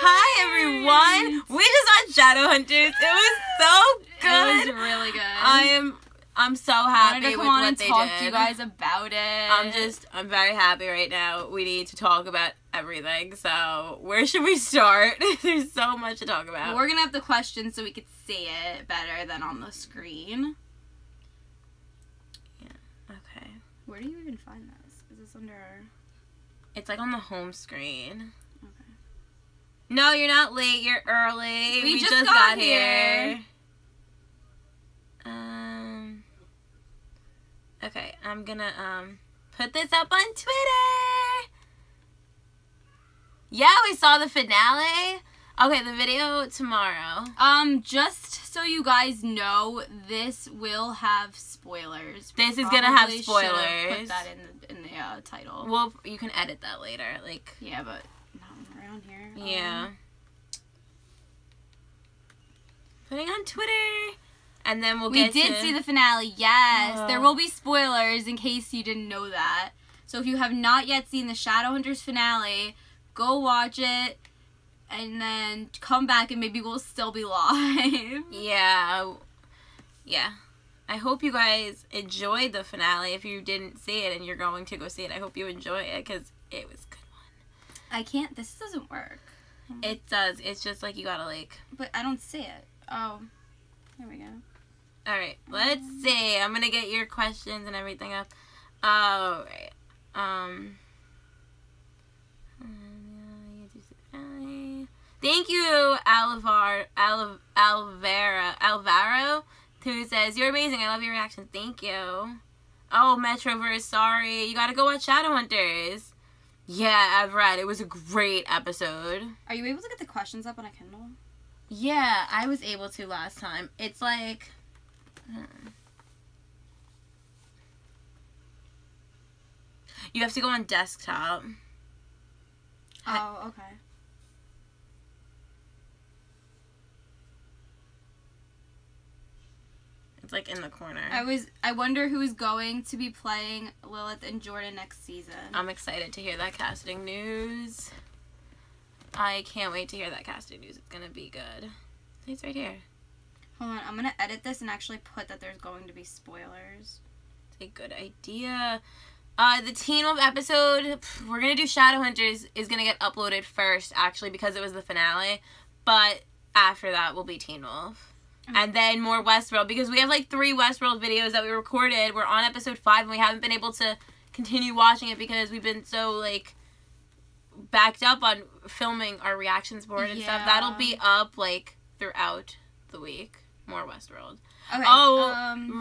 Hi everyone! We just watched Shadowhunters. It was so good. It was really good. I'm so happy with what they did. Talk to you guys about it. I'm very happy right now. We need to talk about everything. So where should we start? There's so much to talk about. We're gonna have the questions so we could see it better than on the screen. Yeah. Okay. Where do you even find this? Is this under our... It's like on the home screen. Okay. No, you're not late. You're early. We just got here. Okay, I'm gonna put this up on Twitter. Yeah, we saw the finale. Okay, the video tomorrow. Just so you guys know, this will have spoilers. This is gonna have spoilers. Put that in the title. Well, you can edit that later. Like. Yeah, but not around here. Yeah. Putting on Twitter. And then we did see the finale, yes. There will be spoilers in case you didn't know that. So if you have not yet seen the Shadowhunters finale, go watch it and then come back and maybe we'll still be live. Yeah. Yeah. I hope you guys enjoyed the finale. If you didn't see it and you're going to go see it, I hope you enjoy it because it was a good one. I can't, this doesn't work. It does. It's just like you gotta like... But I don't see it. Oh. There we go. Alright, let's see. I'm gonna get your questions and everything up. Alright. Thank you, Alvaro, who says, "You're amazing. I love your reaction." Thank you. Oh, Metroverse, sorry. You gotta go watch Shadowhunters. Yeah, I've read. It was a great episode. Are you able to get the questions up on a Kindle? Yeah, I was able to last time. It's like... You have to go on desktop. Oh, okay. It's like in the corner. I wonder who's going to be playing Lilith and Jordan next season. I'm excited to hear that casting news. I can't wait to hear that casting news. It's gonna be good. It's right here. Hold on, I'm gonna edit this and actually put that there's going to be spoilers. It's a good idea. The Teen Wolf episode, we're gonna do Shadowhunters, is gonna get uploaded first, actually, because it was the finale. But after that will be Teen Wolf. Okay. And then more Westworld, because we have like 3 Westworld videos that we recorded. We're on episode 5 and we haven't been able to continue watching it because we've been so like backed up on filming our reactions board and stuff. That'll be up like throughout the week. More Westworld. Okay. Oh,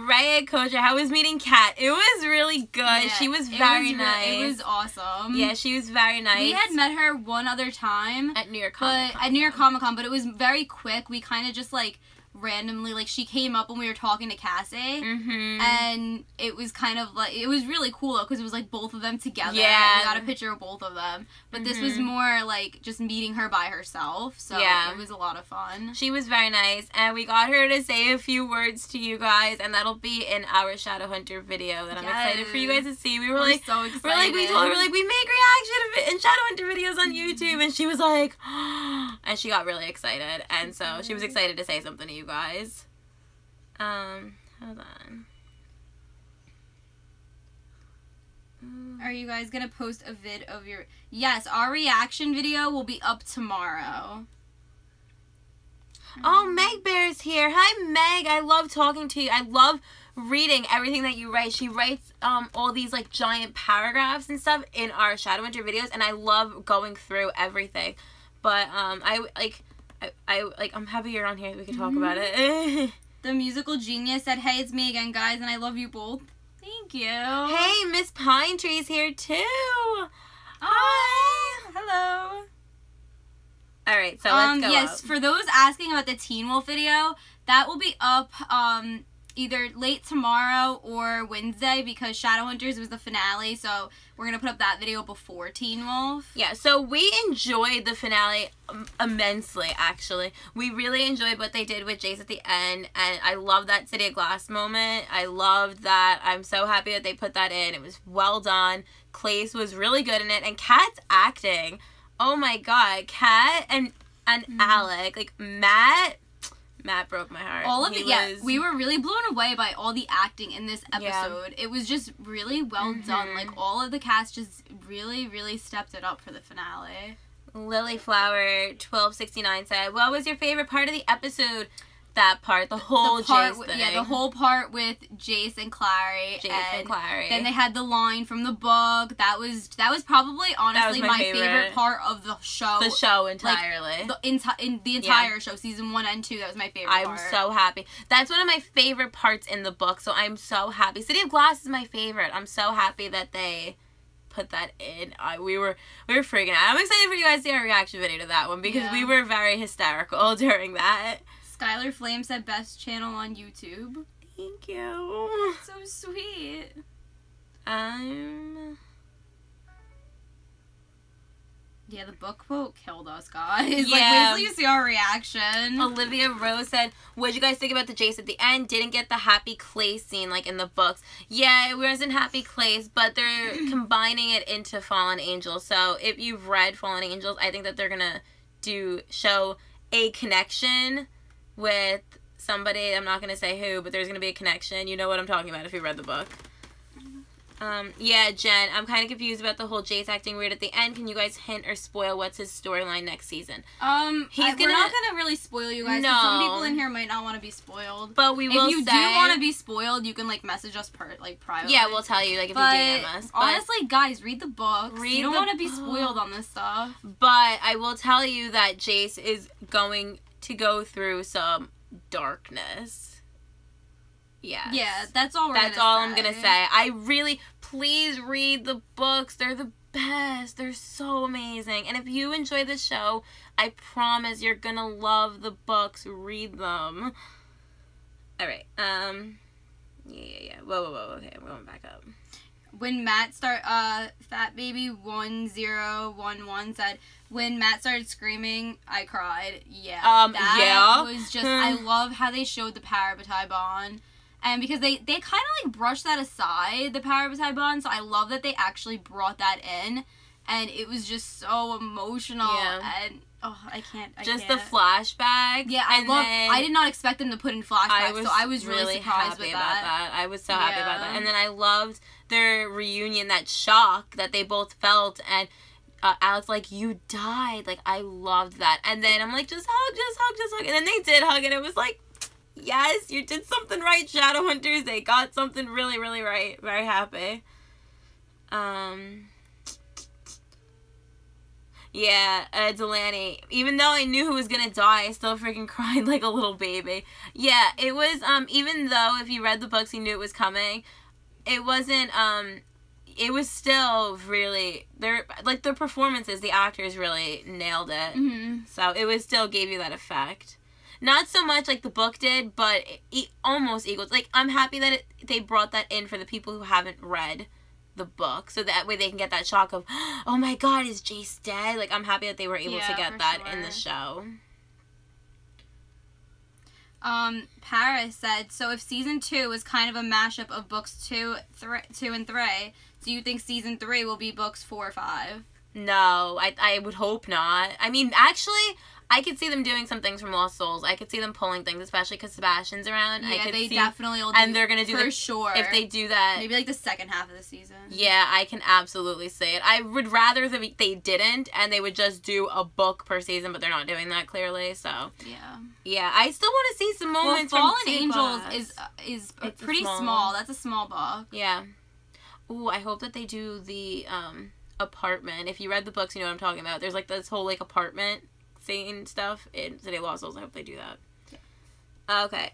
Raya Kocha, how was meeting Kat? It was really good. Yeah, she was very nice. It was awesome. Yeah, she was very nice. We had met her one other time. At New York Comic Con. At New York Comic Con, but it was very quick. We kind of just like randomly, like she came up when we were talking to Cassie. And it was kind of like, it was really cool though, because it was like both of them together. Yeah. We got a picture of both of them. But this was more like just meeting her by herself. So it was a lot of fun. She was very nice. And we got her to say a few words to you guys. And that'll be in our Shadowhunter video that I'm excited for you guys to see. We were like, so excited. We told her, we make reaction and Shadowhunter videos on YouTube. And she was like, and she got really excited. And so she was excited to say something to you guys. Hold on. Are you guys gonna post a vid of your... Yes, our reaction video will be up tomorrow. Oh, Meg Bear's here. Hi, Meg. I love talking to you. I love reading everything that you write. She writes all these like giant paragraphs and stuff in our Shadowhunter videos, and I love going through everything. But I'm happy you're on here. We can talk about it. The Musical Genius said, "Hey, it's me again, guys, and I love you both." Thank you. Hey, Miss Pine Tree's here too. Hi. Hello. All right, so let's go. Yes, for those asking about the Teen Wolf video, that will be up either late tomorrow or Wednesday because Shadowhunters was the finale, so we're going to put up that video before Teen Wolf. Yeah, so we enjoyed the finale immensely, actually. We really enjoyed what they did with Jace at the end, and I love that City of Glass moment. I loved that. I'm so happy that they put that in. It was well done. Clace was really good in it, and Kat's acting. Oh my god, Kat and and Alec. Like, Matt broke my heart. All of it, we were really blown away by all the acting in this episode. It was just really well done. Like, all of the cast just really, really stepped it up for the finale. Lilyflower 1269 said, what was your favorite part of the episode? That part, the whole Jace thing. Yeah, the whole part with Jace and Clary. Then they had the line from the book. That was probably, honestly, my favorite part of the show. The show entirely. Like, in the entire show, season 1 and 2, that was my favorite part. I'm so happy. That's one of my favorite parts in the book, so I'm so happy. City of Glass is my favorite. I'm so happy that they put that in. We were freaking out. I'm excited for you guys to see our reaction video to that one, because we were very hysterical during that. Skylar Flame said best channel on YouTube. Thank you. So sweet. Yeah, the book quote killed us, guys. Yeah. Like, wait till you see our reaction. Olivia Rose said, what did you guys think about the Jace at the end? Didn't get the happy place scene like in the books. Yeah, it wasn't happy place, but they're combining it into Fallen Angels. So if you've read Fallen Angels, I think that they're gonna show a connection with somebody. I'm not going to say who, but there's going to be a connection. You know what I'm talking about if you read the book. Yeah, Jen, I'm kind of confused about the whole Jace acting weird at the end. Can you guys hint or spoil what's his storyline next season? We're not going to really spoil you guys. No. Some people in here might not want to be spoiled. But we will say. If you do want to be spoiled, you can, like, message us privately. Yeah, we'll tell you, like, if you DM us. But honestly, guys, read the books. You don't want to be spoiled on this stuff. But I will tell you that Jace is going to go through some darkness. Yes. Yeah, that's all I'm gonna say. Please read the books. They're the best. They're so amazing. And if you enjoy the show, I promise you're gonna love the books. Read them. Alright, yeah. Whoa. Okay, I'm going back up. When Matt Fat Baby 1011 said, when Matt started screaming, I cried. Yeah. That was just, I love how they showed the Parabatai bond. And because they kind of, like, brushed that aside, the Parabatai bond, so I love that they actually brought that in. And it was just so emotional. Yeah. And, I can't. The flashback. Yeah, I did not expect them to put in flashbacks, so I was really surprised with that. I was so happy about that. And then I loved their reunion, that shock that they both felt, and Alex, like, you died. Like, I loved that. And then I'm like, just hug. And then they did hug, and it was like, yes, you did something right, Shadowhunters. They got something really, really right. Very happy. Yeah, Delaney, even though I knew who was gonna die, I still freaking cried like a little baby. Yeah, it was, even though if you read the books, you knew it was coming, it wasn't, it was still really, their performances, the actors really nailed it. Mm-hmm. So it was still gave you that effect. Not so much like the book did, but it almost equals. Like, I'm happy that they brought that in for the people who haven't read the book, so that way they can get that shock of, oh my god, is Jace dead? Like, I'm happy that they were able to get that in the show. Paris said, so if season 2 was kind of a mashup of books 2 and 3, do you think season 3 will be books 4 or 5? No, I would hope not. I mean, actually, I could see them doing some things from Lost Souls. I could see them pulling things, especially because Sebastian's around. Yeah, they definitely will do. And they're going to do for sure. If they do that. Maybe like the second half of the season. Yeah, I can absolutely see it. I would rather that they didn't, and they would just do a book per season, but they're not doing that, clearly, so. Yeah. Yeah, I still want to see some moments from Fallen Angels is pretty small. That's a small book. Yeah. Ooh, I hope that they do the apartment. If you read the books, you know what I'm talking about. There's like this whole like apartment scene stuff in City of Lost Souls. I hope they do that. Yeah. Okay.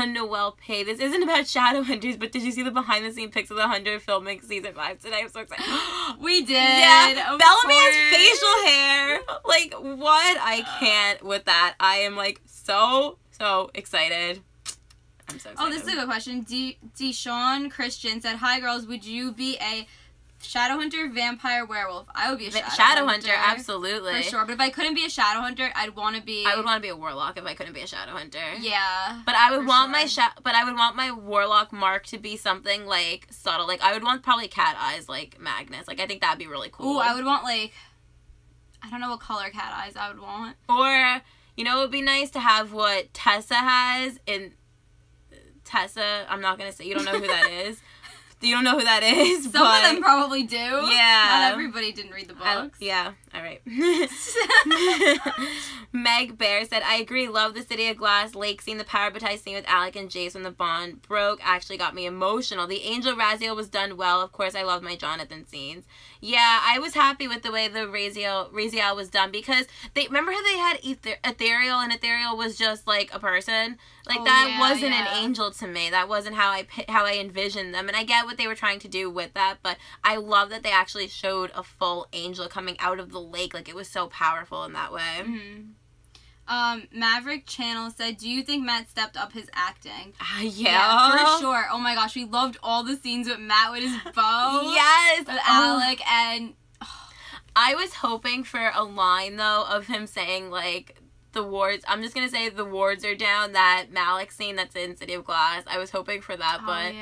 Noelle Pay. This isn't about Shadowhunters, but did you see the behind the scene pics of the 100 filming season 5 today? I'm so excited. We did. Yeah. Bellamy has facial hair. Like, what? I can't with that. I am like so excited. I'm so excited. Oh, this is a good question. Deshaun Christian said, hi girls, would you be a Shadowhunter, vampire, werewolf? I would be a Shadowhunter. Absolutely. For sure. But if I couldn't be a Shadowhunter, I would want to be a warlock if I couldn't be a Shadowhunter. Yeah. But I would want my warlock mark to be something like subtle. Like I would want probably cat eyes like Magnus. Like I think that'd be really cool. Ooh, I would want like I don't know what color cat eyes I would want. Or, you know, it would be nice to have what Tessa has in... Tessa, I'm not going to say, you don't know who that is. You don't know who that is, Some of them probably do. Yeah. Not everybody didn't read the books. Yeah, alright. Meg Bear said, I agree, love the City of Glass lake scene. The parabatized scene with Alec and Jace when the bond broke actually got me emotional. The Angel Raziel was done well. Of course, I love my Jonathan scenes. Yeah, I was happy with the way the Raziel was done because remember how they had Ethereal and Ethereal was just like a person? Like that wasn't an angel to me. That wasn't how I envisioned them. And I get what they were trying to do with that, but I love that they actually showed a full angel coming out of the lake. Like it was so powerful in that way. Maverick Channel said, do you think Matt stepped up his acting? Yeah, for sure. Oh my gosh, we loved all the scenes with Matt with his bow. Yes. With Alec and... I was hoping for a line, though, of him saying, like, the wards... I'm just going to say the wards are down, that Malik scene that's in City of Glass. I was hoping for that, but...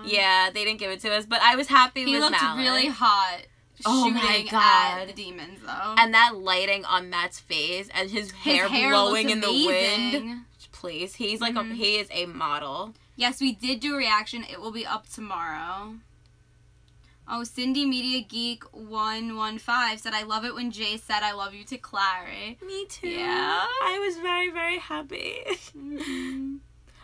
Yeah, they didn't give it to us. But I was happy with Malik. He looked really hot. Oh my God. At the demons, though. And that lighting on Matt's face and his hair blowing in the wind. Please. He's like he is a model. Yes, we did do a reaction. It will be up tomorrow. Oh, Cindy Media Geek 115 said, I love it when Jay said I love you to Clary. Me too. Yeah. I was very, very happy.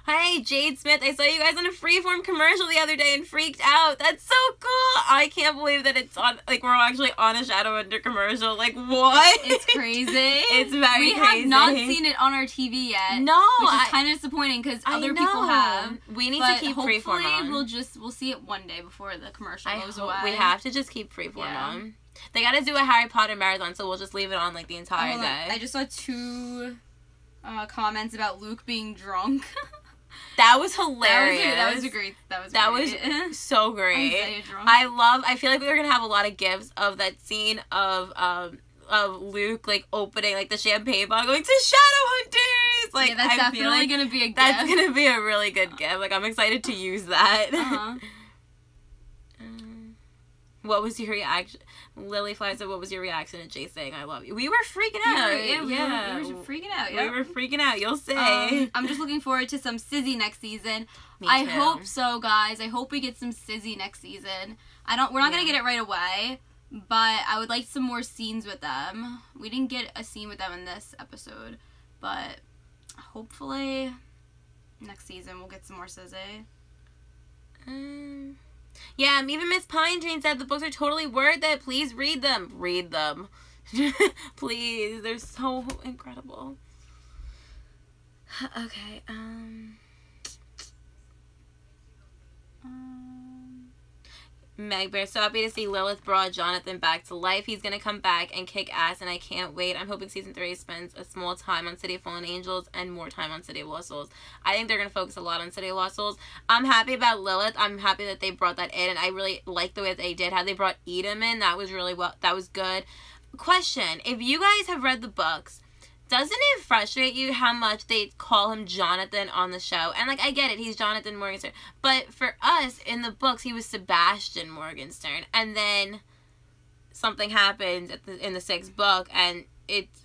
Hey, Jade Smith, I saw you guys on a Freeform commercial the other day and freaked out. That's so cool. I can't believe that it's on, like, we're actually on a Shadowhunter commercial. Like, what? It's crazy. It's very crazy. We have not seen it on our TV yet. No. Which is kind of disappointing because other people have. We need to keep Freeform on. Hopefully we'll see it one day before the commercial goes away. We have to just keep Freeform on. They gotta do a Harry Potter marathon, so we'll just leave it on, like, the entire day. I just saw 2 comments about Luke being drunk. That was hilarious. That was great. That was so great. I feel like we're gonna have a lot of gifs of that scene of Luke like opening like the champagne bottle going to Shadowhunters. Like that's definitely gonna be a gift. That's gonna be a really good gift. Like I'm excited to use that. What was your reaction? Lily Fly said, what was your reaction to Jay saying I love you? We were freaking out. We were freaking out. We were freaking out. You'll say. I'm just looking forward to some Sizzy next season. Me too. I hope so, guys. I hope we get some Sizzy next season. We're not gonna get it right away, but I would like some more scenes with them. We didn't get a scene with them in this episode, but hopefully next season we'll get some more Sizzy. Yeah, even Miss Pine Jane said the books are totally worth it. Please read them. Read them. Please. They're so incredible. Okay, Meg Bear, so happy to see Lilith brought Jonathan back to life. He's going to come back and kick ass, and I can't wait. I'm hoping Season 3 spends a small time on City of Fallen Angels and more time on City of Lost Souls. I think they're going to focus a lot on City of Lost Souls. I'm happy about Lilith. I'm happy that they brought that in, and I really like the way that they did. How they brought Edom in, that was really well. That was good. Question, if you guys have read the books, doesn't it frustrate you how much they call him Jonathan on the show? And, like, I get it. He's Jonathan Morgenstern. But for us, in the books, he was Sebastian Morgenstern. And then something happens in the 6th book, and it's...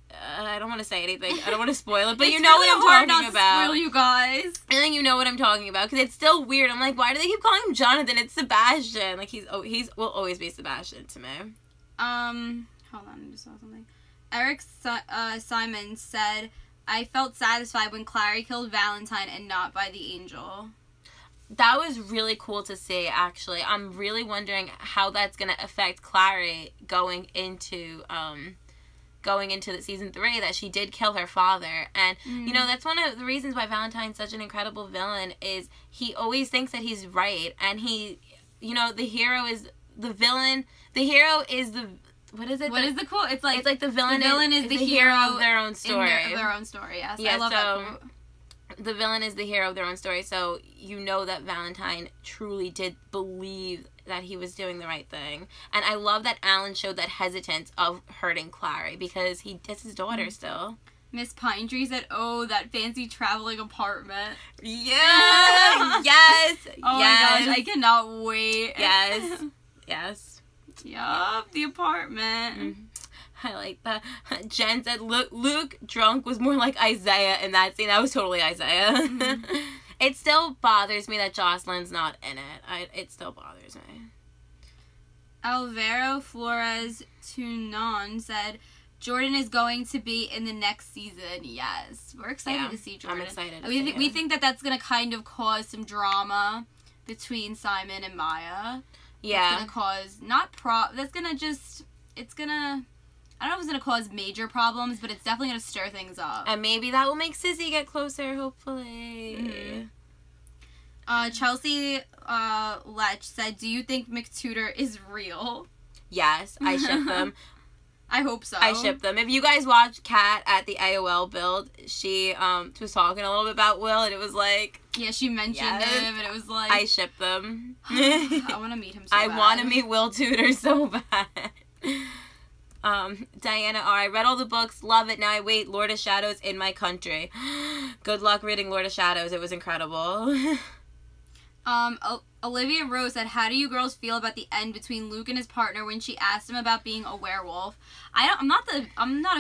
I don't want to say anything. I don't want to spoil it, but you know what I'm talking about. Spoil you guys. I think you know what I'm talking about, because it's still weird. I'm like, why do they keep calling him Jonathan? It's Sebastian. Like, he will always be Sebastian to me. Hold on, I just saw something. Eric Simon said, I felt satisfied when Clary killed Valentine and not by the angel. That was really cool to see, actually. I'm really wondering how that's going to affect Clary going into the Season 3, that she did kill her father. And, you know, that's one of the reasons why Valentine's such an incredible villain, is he always thinks that he's right. And he, you know, the hero is the villain. The hero is the... What is it? What is the quote? It's like the villain is the hero of their own story. Their own story, yes. Yeah, I love that quote. The villain is the hero of their own story, so you know that Valentine truly did believe that he was doing the right thing. And I love that Alan showed that hesitance of hurting Clary, because it's his daughter still. Miss Pine Tree said, oh, that fancy traveling apartment. Yeah! Yes! Oh my gosh, I cannot wait. Yes. Yes. Yup, the apartment. I like that. Jen said Luke drunk was more like Isaiah in that scene. That was totally Isaiah. Mm-hmm. It still bothers me that Jocelyn's not in it. It still bothers me. Alvaro Flores Tunon said, Jordan is going to be in the next season. Yes. We're excited to see Jordan. I'm excited We think that that's going to kind of cause some drama between Simon and Maya. Yeah. It's going to cause, that's going to just, it's going to, I don't know if it's going to cause major problems, but it's definitely going to stir things up. And maybe that will make Sissy get closer, hopefully. Mm-hmm. Chelsea Lech said, do you think McTutor is real? Yes, I ship them. I hope so. I ship them. If you guys watch Kat at the AOL build, she was talking a little bit about Will, and it was like... Yeah, she mentioned him, and it was like... I ship them. I want to meet him so bad. I want to meet Will Tudor so bad. Diana R. I read all the books, love it, now I wait Lord of Shadows in my country. Good luck reading Lord of Shadows, it was incredible. Olivia Rose said, how do you girls feel about the end between Luke and his partner when she asked him about being a werewolf? I'm not a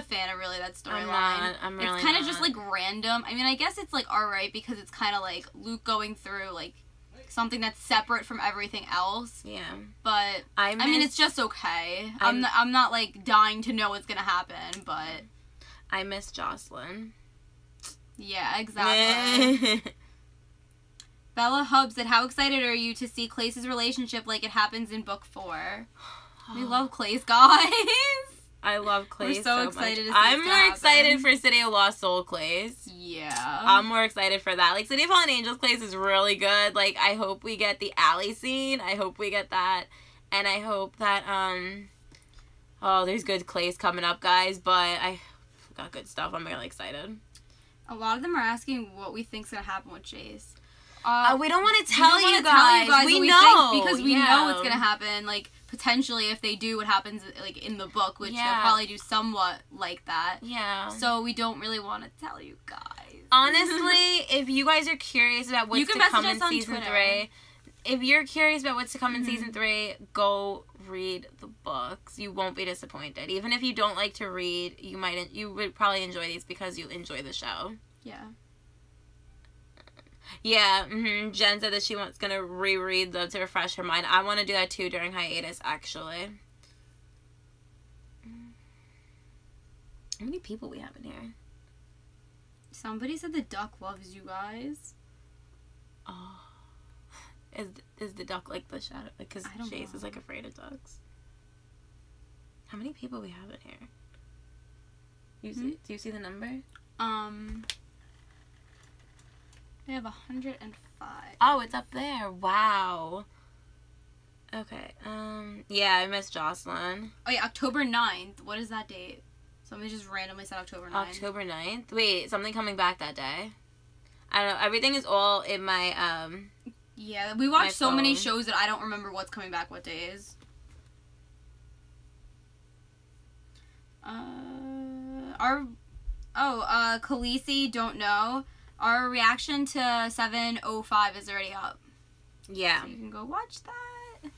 fan of really that storyline. It's kind of just like random. I mean, I guess it's like alright because it's kind of like Luke going through like something that's separate from everything else. Yeah. But I mean, it's just okay. I'm not like dying to know what's gonna happen, but I miss Jocelyn. Yeah, exactly. Bella Hubbs said, how excited are you to see Clace's relationship like it happens in book 4? We love Clace, guys. I love Clace. We're so excited much. to see I'm more excited for City of Lost Soul Clace. Yeah. I'm more excited for that. Like, City of Fallen Angels Clace is really good. Like, I hope we get the alley scene. I hope we get that. And I hope that, there's good Clace coming up, guys. But I got good stuff. I'm really excited. A lot of them are asking what we think's going to happen with Chase. We don't want to tell you guys. We know. Because we know what's going to happen. Like, potentially, if they do what happens, like, in the book, which they'll probably do somewhat like that. Yeah. So we don't really want to tell you guys. Honestly, if you guys are curious about what's to come in Season 3, if you're curious about what's to come in Season 3, go read the books. You won't be disappointed. Even if you don't like to read, you would probably enjoy these because you enjoy the show. Yeah. Yeah, Jen said that she was going to reread them to refresh her mind. I want to do that too during hiatus, actually. How many people we have in here? Somebody said the duck loves you guys. Oh. Is the duck like the shadow? Because Chase is like afraid of ducks. How many people we have in here? Do you see the number? We have 105. Oh, it's up there. Wow. Okay. Yeah, I miss Jocelyn. Oh, yeah, October 9th. What is that date? Somebody just randomly said October 9th. October 9th? Wait, something coming back that day? I don't know. Everything is all in my, Yeah, we watch so many shows that I don't remember what's coming back what days. Khaleesi, don't know. Our reaction to 705 is already up. Yeah. So you can go watch that.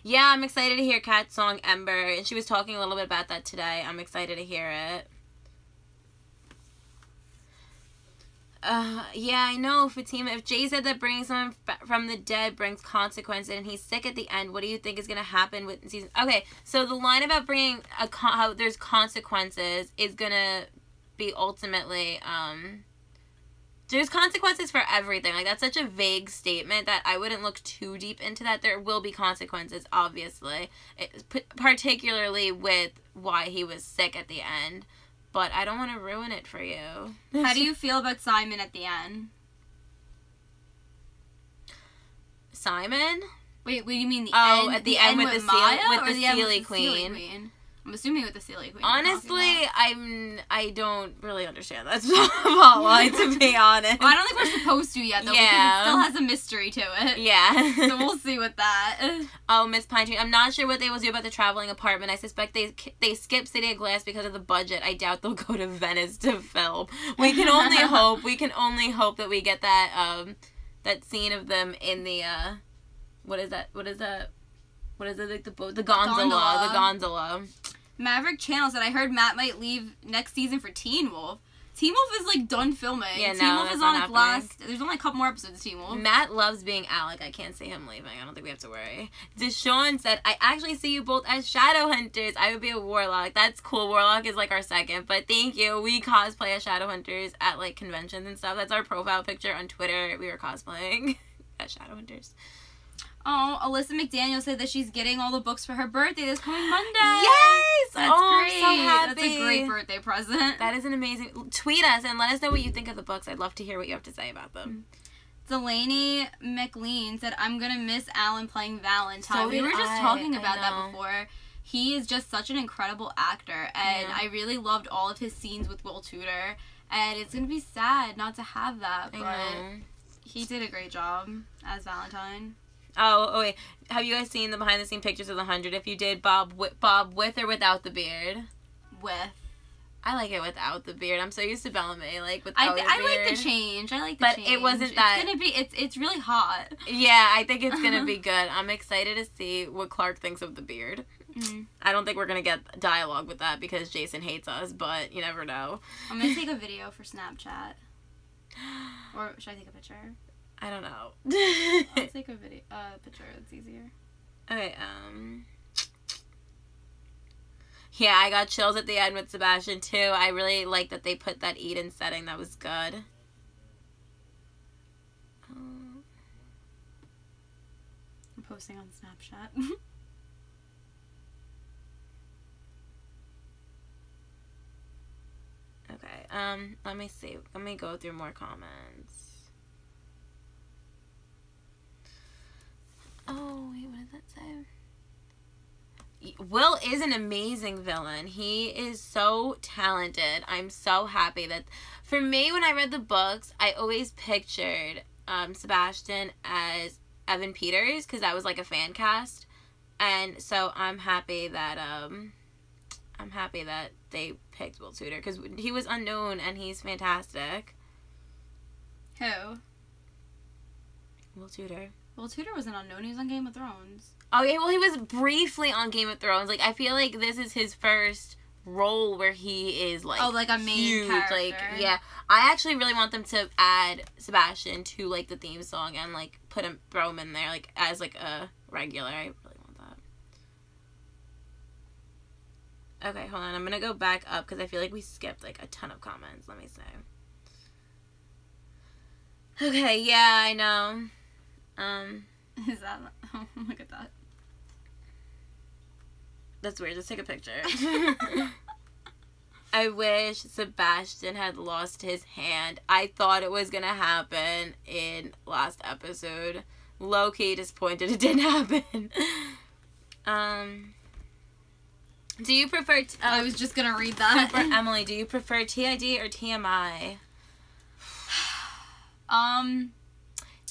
Yeah, I'm excited to hear Kat's song Ember. And she was talking a little bit about that today. I'm excited to hear it. Yeah, I know, Fatima. If Jay said that bringing someone from the dead brings consequences and he's sick at the end, what do you think is going to happen with season... Okay, so the line about bringing how there's consequences is going to be ultimately, there's consequences for everything. Like, that's such a vague statement that I wouldn't look too deep into that. There will be consequences, obviously. Particularly with why he was sick at the end. But I don't want to ruin it for you. How do you feel about Simon at the end? Simon? Wait, what do you mean the end? Oh, at the end with the Maya, with the Sealy Queen. I'm assuming with the Sealy Queen. Honestly, I don't really understand that plotline, to be honest. Well, I don't think we're supposed to yet, though, because it still has a mystery to it. Yeah. So we'll see with that. Oh, Miss Pine Tree. I'm not sure what they will do about the traveling apartment. I suspect they skip City of Glass because of the budget. I doubt they'll go to Venice to film. We can only hope. We can only hope that we get that that scene of them in the what is that? what is it, like the boat? The gondola. The gondola. Maverick Channel said, I heard Matt might leave next season for Teen Wolf. Teen Wolf is, like, done filming. Yeah, Teen Wolf is on its last... There's only a couple more episodes of Teen Wolf. Matt loves being Alec. I can't see him leaving. I don't think we have to worry. Deshaun said, I actually see you both as Shadowhunters. I would be a Warlock. That's cool. Warlock is, like, our second. But thank you. We cosplay as Shadowhunters at, like, conventions and stuff. That's our profile picture on Twitter. We were cosplaying as Shadowhunters. Oh, Alyssa McDaniel said that she's getting all the books for her birthday this coming Monday. Yes! That's great. I'm so happy. That's a great birthday present. That is an amazing... Tweet us and let us know what you think of the books. I'd love to hear what you have to say about them. Delaney McLean said, I'm going to miss Alan playing Valentine. So we were just talking about that before. He is just such an incredible actor, and I really loved all of his scenes with Will Tudor, and it's going to be sad not to have that, but he did a great job as Valentine. Oh, wait. Have you guys seen the behind-the-scenes pictures of the 100? If you did, Bob with or without the beard? With. I like it without the beard. I'm so used to Bellamy, like, without the beard. I like the change. But it wasn't that... It's gonna be... It's really hot. Yeah, I think it's gonna be good. I'm excited to see what Clark thinks of the beard. Mm-hmm. I don't think we're gonna get dialogue with that because Jason hates us, but you never know. I'm gonna take a video for Snapchat. Or should I take a picture? I don't know. I'll take a video, picture. It's easier. Okay. Yeah, I got chills at the end with Sebastian too. I really like that they put that Eden setting. That was good. I'm posting on Snapchat. Okay. Let me see. Let me go through more comments. Oh, wait, what did that say? Will is an amazing villain. He is so talented. I'm so happy that... For me, when I read the books, I always pictured Sebastian as Evan Peters, because that was like a fan cast. And so I'm happy that they picked Will Tudor, because he was unknown, and he's fantastic. Who? Will Tudor. Will Tudor wasn't unknown. He was on Game of Thrones. Oh, yeah, well, he was briefly on Game of Thrones. Like, I feel like this is his first role where he is, like, like a main huge. Character. Like, yeah. I actually really want them to add Sebastian to, like, the theme song and, like, throw him in there, like, as, like, a regular. I really want that. Okay, hold on. I'm gonna go back up because I feel like we skipped, like, a ton of comments. Let me see. Okay, yeah, I know. Is that... Oh, look at that. That's weird. Just take a picture. I wish Sebastian had lost his hand. I thought it was gonna happen in last episode. Low-key disappointed it didn't happen. Do you prefer... I was just gonna read that. Emily, do you prefer TID or TMI?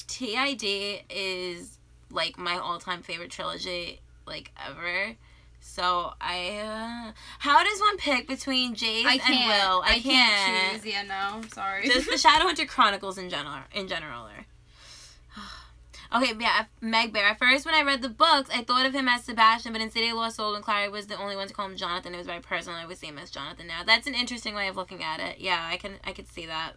TID is, like, my all-time favorite trilogy, like, ever. So, how does one pick between Jace and Will? I can't choose. Yeah, no. Sorry. Just the Shadowhunter Chronicles in general. Okay, yeah, Meg Bear. At first, when I read the books, I thought of him as Sebastian, but in City of Lost Souls, when Clary was the only one to call him Jonathan, it was very personal. I would see him as Jonathan now. That's an interesting way of looking at it. Yeah, I could see that.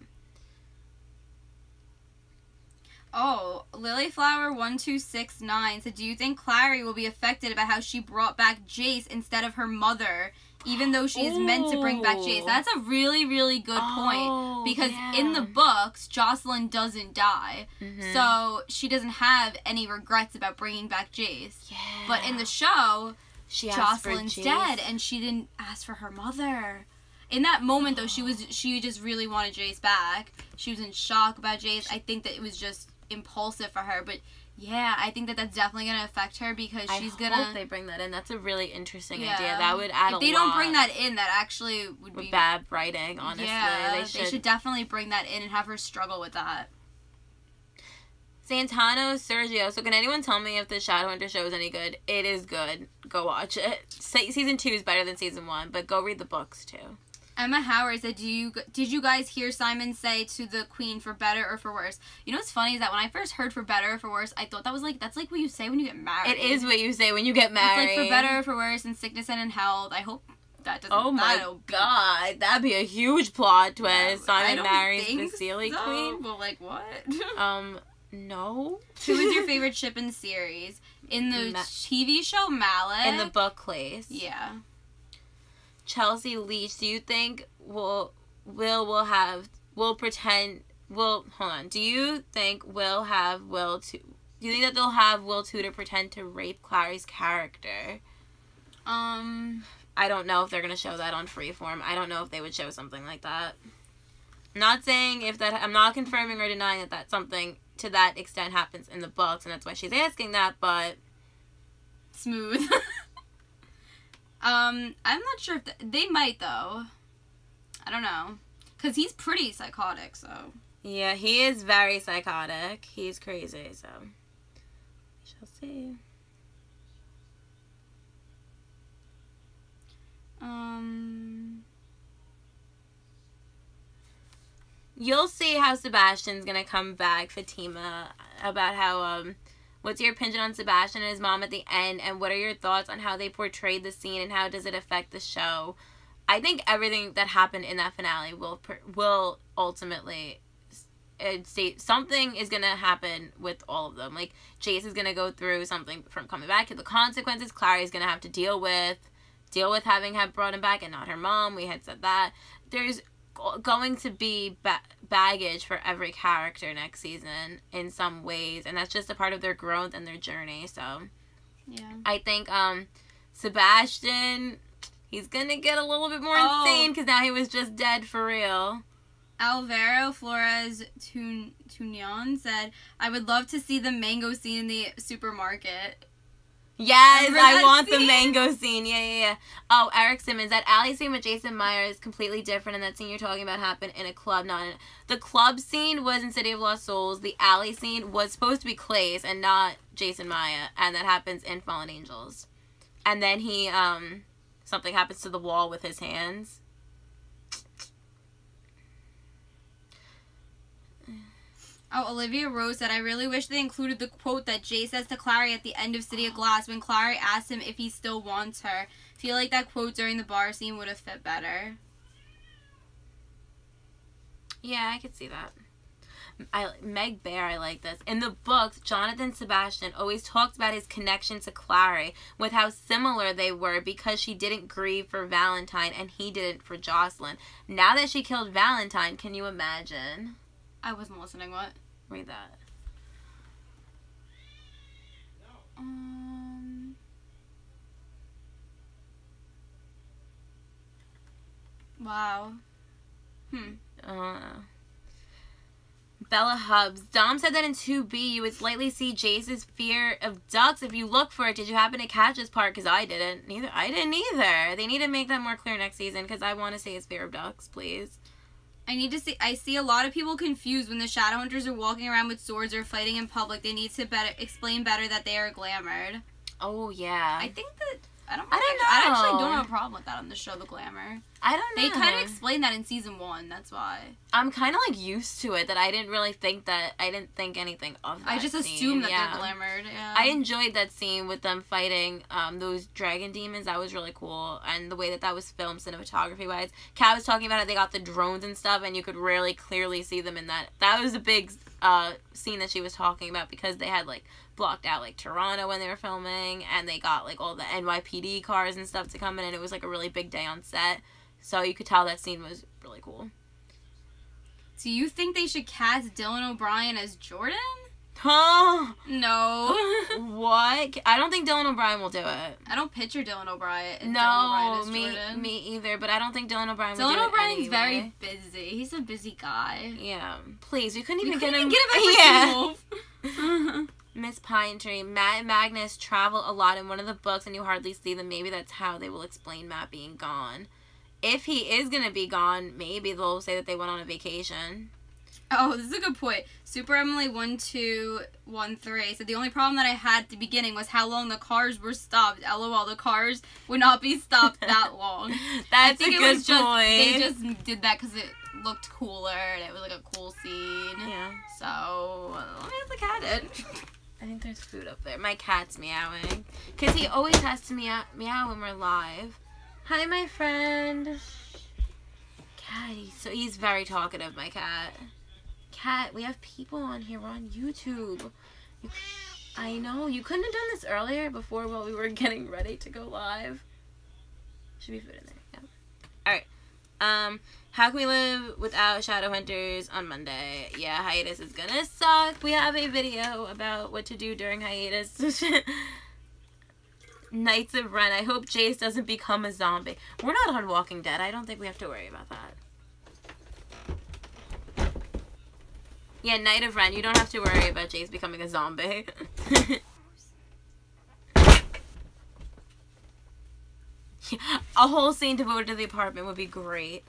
Oh, Lilyflower1269 said, do you think Clary will be affected by how she brought back Jace instead of her mother, even though she is meant to bring back Jace? That's a really, really good point. Because in the books, Jocelyn doesn't die. Mm-hmm. So she doesn't have any regrets about bringing back Jace. Yeah. But in the show, Jocelyn's dead, and she didn't ask for her mother. In that moment, though, she just really wanted Jace back. She was in shock about Jace. I think that it was just impulsive for her, but yeah, I think that that's definitely gonna affect her because she's gonna. I hope they bring that in. That's a really interesting idea. That would add a lot. If they don't bring that in, that actually would be bad writing. Honestly, yeah, they should definitely bring that in and have her struggle with that. Santano Sergio. So can anyone tell me if the Shadowhunter show is any good? It is good. Go watch it. Season 2 is better than season 1, but go read the books too. Emma Howard said, did you guys hear Simon say to the queen for better or for worse? You know what's funny is that when I first heard for better or for worse, I thought that was like, that's like what you say when you get married. It is what you say when you get married. It's like for better or for worse, in sickness and in health. I hope that doesn't. Oh my god, that'd be a huge plot twist. Simon marries the Sealy queen. But like what? No. Who is your favorite ship in the series? In the TV show, Mallet. In the book, Clace. Yeah. Chelsea Leach, do you think do you think do you think that they'll have Will Tudor pretend to rape Clary's character? I don't know if they're going to show that on Freeform. I don't know if they would show something like that. I'm not saying I'm not confirming or denying that that's something to that extent happens in the books, and that's why she's asking that, but... Smooth. I'm not sure if... They might, though. I don't know. Because he's pretty psychotic, so... Yeah, he is very psychotic. He's crazy, so... We shall see. You'll see how Sebastian's gonna come back, Fatima, about how, what's your opinion on Sebastian and his mom at the end, and what are your thoughts on how they portrayed the scene, and how does it affect the show? I think everything that happened in that finale will ultimately say something is gonna happen with all of them. Like, Jace is gonna go through something from coming back, the consequences Clary's gonna have to deal with having brought him back and not her mom. We had said that. There's going to be baggage for every character next season in some ways, and that's just a part of their growth and their journey. So yeah, I think Sebastian, he's gonna get a little bit more insane because now he was just dead for real. Alvaro Flores Tunion said, I would love to see the mango scene in the supermarket. Yes, I want the mango scene. Yeah. Oh, Eric Simmons, that alley scene with Jason Meyer is completely different, and that scene you're talking about happened in a club, not in... The club scene was in City of Lost Souls. The alley scene was supposed to be Clay's and not Jason Meyer, and that happens in Fallen Angels. And then he, something happens to the wall with his hands. Oh, Olivia Rose said, I really wish they included the quote that Jay says to Clary at the end of City of Glass when Clary asks him if he still wants her. Feel like that quote during the bar scene would have fit better. Yeah, I could see that. Meg Bear, I like this. In the books, Jonathan Sebastian always talked about his connection to Clary, with how similar they were because she didn't grieve for Valentine and he didn't for Jocelyn. Now that she killed Valentine, can you imagine? I wasn't listening. What? Read that. Wow. Bella Hubs. Dom said that in 2B you would slightly see Jace's fear of ducks if you look for it. Did you happen to catch this part? Because I didn't. I didn't either. They need to make that more clear next season because I want to see his fear of ducks, please. I see a lot of people confused when the Shadowhunters are walking around with swords or fighting in public. They need to explain better that they are glamored. Oh, yeah. I think that... I actually don't have a problem with that on the show, the glamour. I don't know. They kind of explained that in season 1, that's why. I'm kind of, like, used to it, that I didn't really think that... I didn't think anything of that I just assumed that they're glamored, yeah. I enjoyed that scene with them fighting those dragon demons. That was really cool. And the way that was filmed cinematography-wise. Kat was talking about it. They got the drones and stuff, and you could really clearly see them in that. That was a big scene that she was talking about because they had, like, blocked out, like, Toronto when they were filming, and they got, like, all the NYPD cars and stuff to come in, and it was, like, a really big day on set. So you could tell that scene was really cool. Do you think they should cast Dylan O'Brien as Jordan? Huh? No. What? I don't think Dylan O'Brien will do it. I don't picture Dylan O'Brien. No, me either. But I don't think Dylan O'Brien will do it. Dylan O'Brien's very busy. He's a busy guy. Yeah. Please, we couldn't even get him. Yeah. Miss Pine Tree. Matt and Magnus travel a lot in one of the books, and you hardly see them. Maybe that's how they will explain Matt being gone. If he is gonna be gone, maybe they'll say that they went on a vacation. Oh, this is a good point. Super Emily 1213 said the only problem that I had at the beginning was how long the cars were stopped. LOL, the cars would not be stopped that long. That's a good point. They just did that because it looked cooler and it was like a cool scene. Yeah. So, let me have the cat in. I think there's food up there. My cat's meowing. Because he always has to meow when we're live. Hi, my friend. Cat, he's very talkative, my cat. Cat, we have people on here. We're on YouTube. I know. You couldn't have done this earlier before while we were getting ready to go live. Should be food in there. Yeah. Alright. How can we live without Shadowhunters on Monday? Yeah, hiatus is gonna suck. We have a video about what to do during hiatus. Knights of Ren. I hope Jace doesn't become a zombie. We're not on Walking Dead. I don't think we have to worry about that. Yeah, Knight of Ren. You don't have to worry about Jace becoming a zombie. A whole scene devoted to the apartment would be great.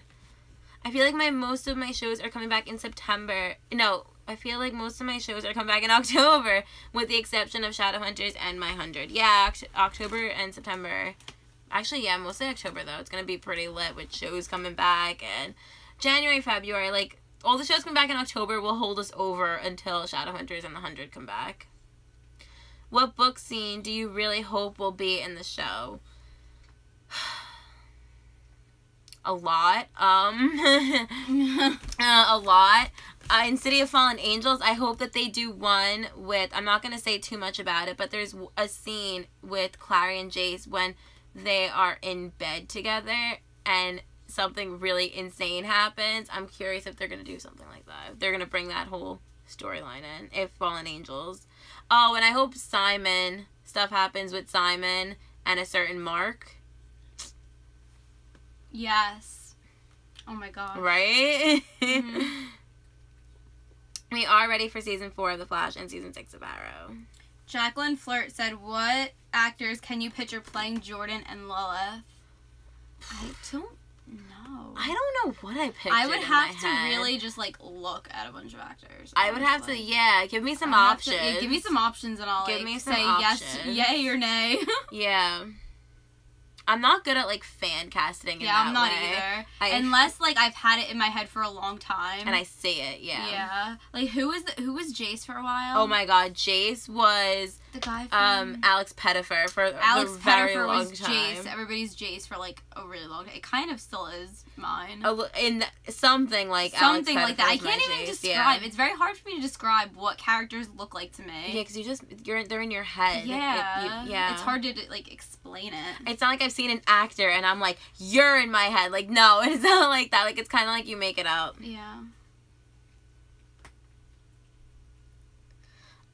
I feel like most of my shows are coming back in September. No, I feel like most of my shows are coming back in October, with the exception of Shadowhunters and My 100. Yeah, October and September. Actually, yeah, mostly October, though. It's going to be pretty lit with shows coming back. And January, February, like, all the shows coming back in October will hold us over until Shadowhunters and The 100 come back. What book scene do you really hope will be in the show? A lot. A lot. In City of Fallen Angels, I hope that they do one with, I'm not going to say too much about it, but there's a scene with Clary and Jace when they are in bed together and something really insane happens. I'm curious if they're going to do something like that. If they're going to bring that whole storyline in, if Fallen Angels. Oh, and I hope Simon, stuff happens with Simon and a certain Mark. Yes. Oh my god. Right? Mm-hmm. We are ready for season 4 of The Flash and season 6 of Arrow. Jacqueline Flirt said, what actors can you picture playing Jordan and Lilith? I don't know. I don't know what I pictured. I would have to really just like look at a bunch of actors. I would have to, yeah. Give me some options. Yeah, give me some options and I'll like say options. Yes, yay or nay. Yeah. I'm not good at, like, fan casting in that way. Yeah, I'm not either. Unless, like, I've had it in my head for a long time. And I see it, yeah. Yeah. Like, who was Jace for a while? Oh, my God. Jace was... the guy from... Alex Pettifer for a very long time. Jace. Everybody's Jace for, like, a really long time. It kind of still is mine. Something like Alex Pettifer like that. I can't even describe. Yeah. It's very hard for me to describe what characters look like to me. Yeah, because they're in your head. Yeah. Yeah. It's hard to, like, explain it. It's not like I've seen an actor and I'm like, you're in my head. Like, no, it's not like that. Like, it's kind of like you make it up. Yeah.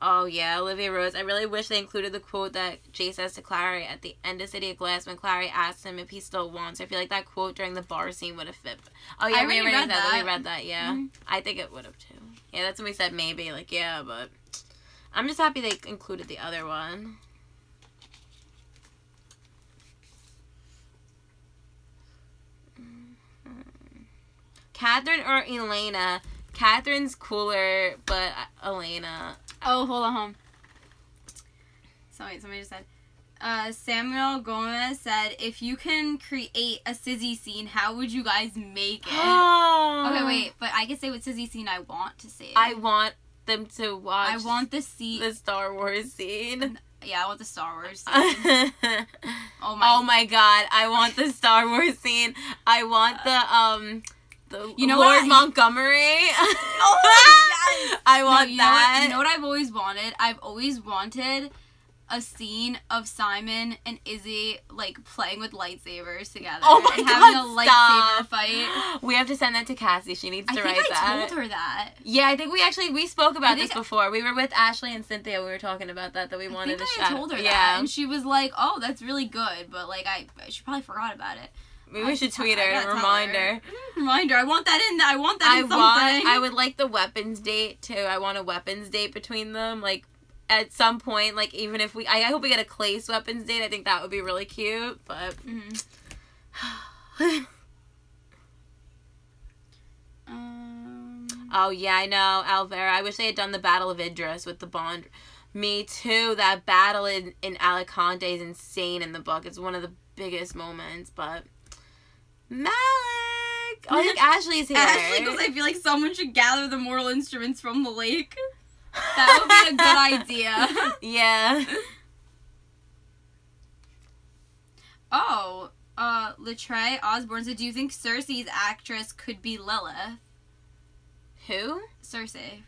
Oh, yeah, Olivia Rose. I really wish they included the quote that Jay says to Clary at the end of City of Glass when Clary asks him if he still wants. I feel like that quote during the bar scene would have fit. Oh, yeah, we already read that. We read that, yeah. Mm-hmm. I think it would have, too. Yeah, that's when we said maybe. Like, yeah, but I'm just happy they included the other one. Catherine or Elena? Catherine's cooler, but Elena. Oh, hold on. Sorry, somebody just said. Samuel Gomez said, if you can create a Sizzy scene, how would you guys make it? Oh. Okay, wait, but I can say what Sizzy scene I want to see. I want them to watch. I want the Star Wars scene. Yeah, I want the Star Wars scene. Oh my god, I want the Star Wars scene. I want the Lord Montgomery. Oh, yes. I want that. You know what I've always wanted? I've always wanted a scene of Simon and Izzy, like, playing with lightsabers together. Oh my and god, having a lightsaber fight. We have to send that to Cassie. She needs to write that. I think I told her that. Yeah, I think we spoke about this before. We were with Ashley and Cynthia. We were talking about that we wanted to shout. I told her that. And she was like, oh, that's really good. But, like, she probably forgot about it. Maybe we should tweet her and remind her. Reminder. I want that in something. I would like the weapons date, too. I want a weapons date between them. Like, at some point, like, even if I hope we get a Clace weapons date. I think that would be really cute, but... Oh, yeah, I know. Alvera. I wish they had done the Battle of Idris with the Bond. Me too. That battle in Alicante is insane in the book. It's one of the biggest moments, but... Malik! Oh, I think Ashley's here. Ashley, because I feel like someone should gather the mortal instruments from the lake. That would be a good idea. Yeah. Oh, Latre Osborne said, do you think Cersei's actress could be Lilith? Who? Cersei.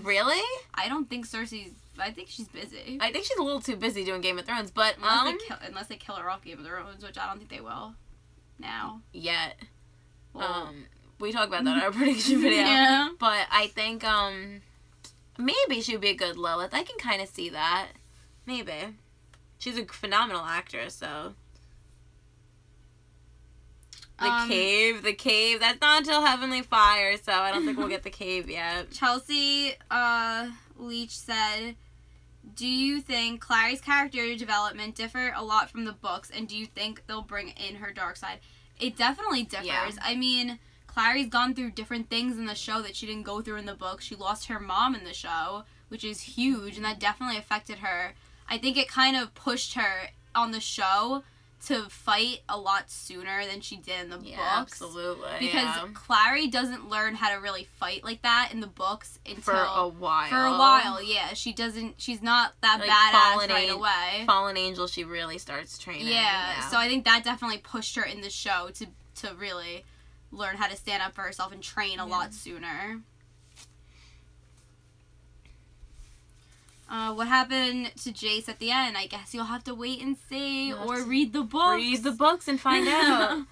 Really? I don't think Cersei's... I think she's busy. I think she's a little too busy doing Game of Thrones, but, Unless they kill her off Game of Thrones, which I don't think they will. Now. Yet. Well, we talk about that in our prediction video. Yeah. But I think, maybe she would be a good Lilith. I can kind of see that. Maybe. She's a phenomenal actress, so... The cave. That's not until Heavenly Fire, so I don't think we'll get the cave yet. Chelsea Leach said, do you think Clary's character development differ a lot from the books, and do you think they'll bring in her dark side? It definitely differs. Yeah. I mean, Clary's gone through different things in the show that she didn't go through in the books. She lost her mom in the show, which is huge, and that definitely affected her. I think it kind of pushed her on the show to fight a lot sooner than she did in the books. Absolutely. Because Clary doesn't learn how to really fight like that in the books until... For a while, yeah. She's not that like badass right away. Fallen Angel, she really starts training. Yeah, so I think that definitely pushed her in the show to really learn how to stand up for herself and train a lot sooner. What happened to Jace at the end? I guess you'll have to wait and see, or read the books. Read the books and find out.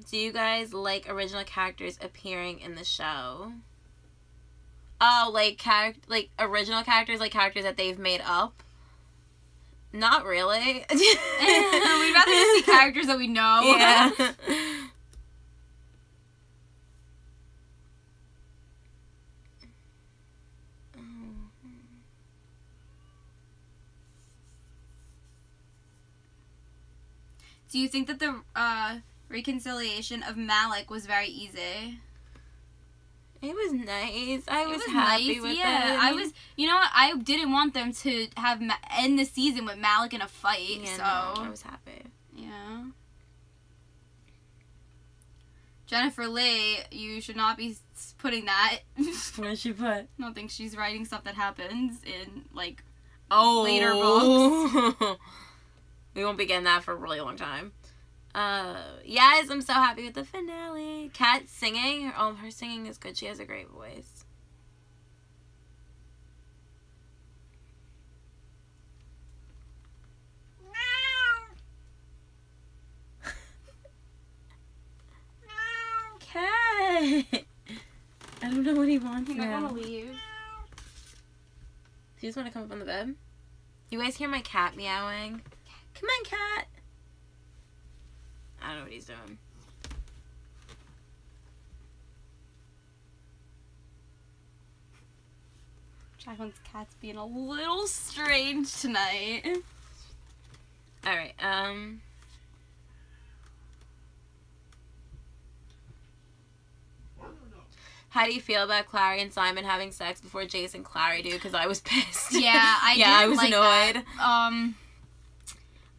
Do you guys like original characters appearing in the show? Oh, like original characters, like characters that they've made up? Not really. We'd rather just see characters that we know. Yeah. Do you think that the reconciliation of Malik was very easy? It was nice. I was happy with it. I was. You know what? I didn't want them to have end the season with Malik in a fight. Yeah, so no, I was happy. Yeah. Jennifer Lee, you should not be putting that. What did she put? I don't think she's writing stuff that happens in like later books. We won't be getting that for a really long time. Yes, I'm so happy with the finale. Kat singing. Her singing is good. She has a great voice. Kat! I don't know what he wants now. I want to leave. Do you just want to come up on the bed? You guys hear my cat meowing? Come on, cat. I don't know what he's doing. Jacqueline's cat's being a little strange tonight. Alright, how do you feel about Clary and Simon having sex before Jace and Clary do? Because I was pissed. Yeah, I was like annoyed. That.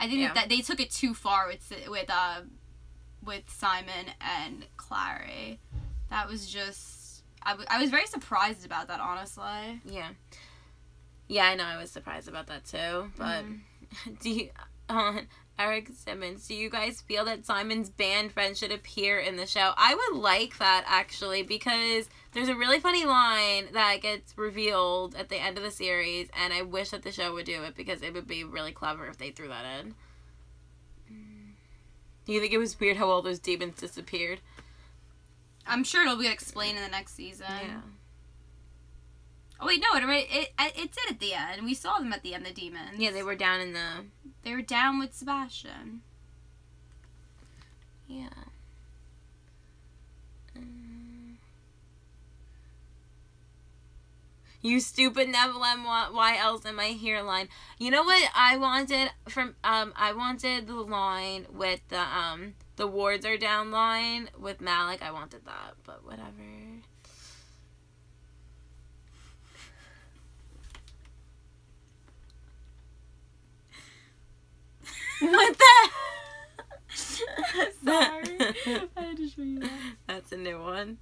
I think that they took it too far with Simon and Clary. That was just... I was very surprised about that, honestly. Yeah. Yeah, I know I was surprised about that too. But do you... Eric Simmons, do you guys feel that Simon's band friend should appear in the show? I would like that, actually, because there's a really funny line that gets revealed at the end of the series, and I wish that the show would do it, because it would be really clever if they threw that in. Do you think it was weird how all those demons disappeared? I'm sure it'll be explained in the next season. Yeah. Oh, wait, no, it did at the end. We saw them at the end, the demons. Yeah, they were down in the... They were down with Sebastian. Yeah. You stupid Nephilim, why else am I here line? You know what I wanted from, I wanted the line with the wards are down line with Malik. I wanted that, but whatever. What the? Sorry. I had to show you that. That's a new one.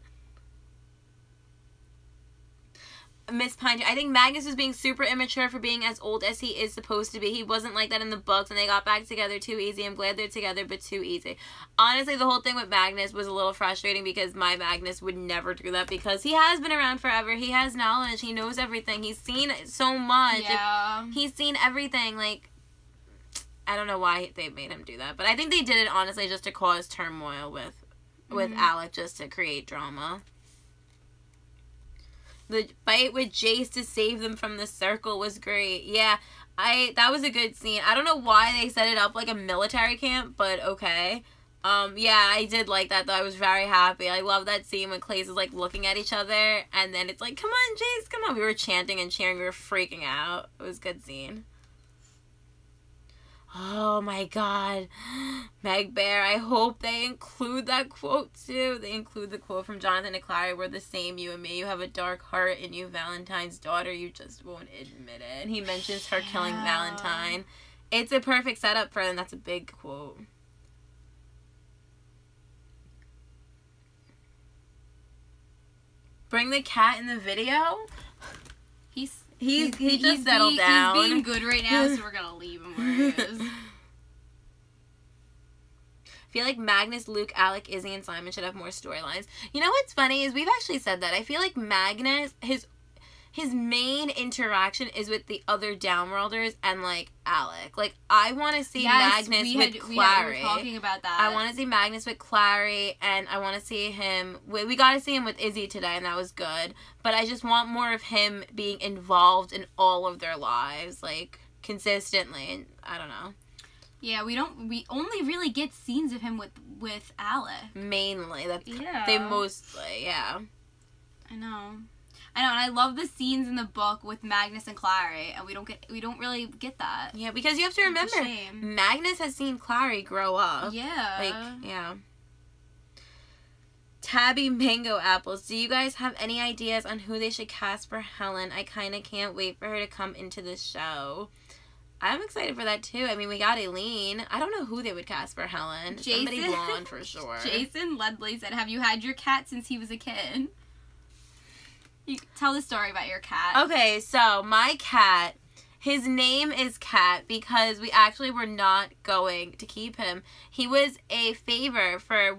Miss Pine, I think Magnus was being super immature for being as old as he is supposed to be. He wasn't like that in the books, and they got back together too easy. I'm glad they're together, but too easy. Honestly, the whole thing with Magnus was a little frustrating because my Magnus would never do that because he has been around forever. He has knowledge. He knows everything. He's seen so much. Yeah. He's seen everything. Like, I don't know why they made him do that, but I think they did it honestly just to cause turmoil with Alec, just to create drama. The fight with Jace to save them from the circle was great. Yeah, that was a good scene. I don't know why they set it up like a military camp, but okay. Yeah, I did like that though. I was very happy. I love that scene when Clays is like looking at each other and then it's like, come on, Jace, come on. We were chanting and cheering. We were freaking out. It was a good scene. Oh my god. Meg Bear, I hope they include that quote too. They include the quote from Jonathan to Clary, we're the same, you and me. You have a dark heart in you, Valentine's daughter. You just won't admit it. And he mentions her killing Valentine. It's a perfect setup for them. That's a big quote. Bring the cat in the video? He just settled down. He's being good right now, so we're gonna leave him where he is. I feel like Magnus, Luke, Alec, Izzy, and Simon should have more storylines. You know what's funny is we've actually said that. I feel like Magnus, his main interaction is with the other Downworlders and, like, Alec. Like, I want to see Magnus with Clary. We were talking about that. I want to see Magnus with Clary, and I want to see him... We got to see him with Izzy today, and that was good. But I just want more of him being involved in all of their lives, like, consistently. And I don't know. Yeah, we only really get scenes of him with Alec. Mainly. They mostly, yeah. I know, and I love the scenes in the book with Magnus and Clary, and we don't really get that. Yeah, because you have to remember, Magnus has seen Clary grow up. Yeah. Like, yeah. Tabby Mango Apples, do you guys have any ideas on who they should cast for Helen? I kind of can't wait for her to come into the show. I'm excited for that, too. I mean, we got Aileen. I don't know who they would cast for Helen. Somebody blonde, for sure. Jason Ledley said, have you had your cat since he was a kid? You tell the story about your cat. Okay, so my cat, his name is Cat because we actually were not going to keep him. He was a favor for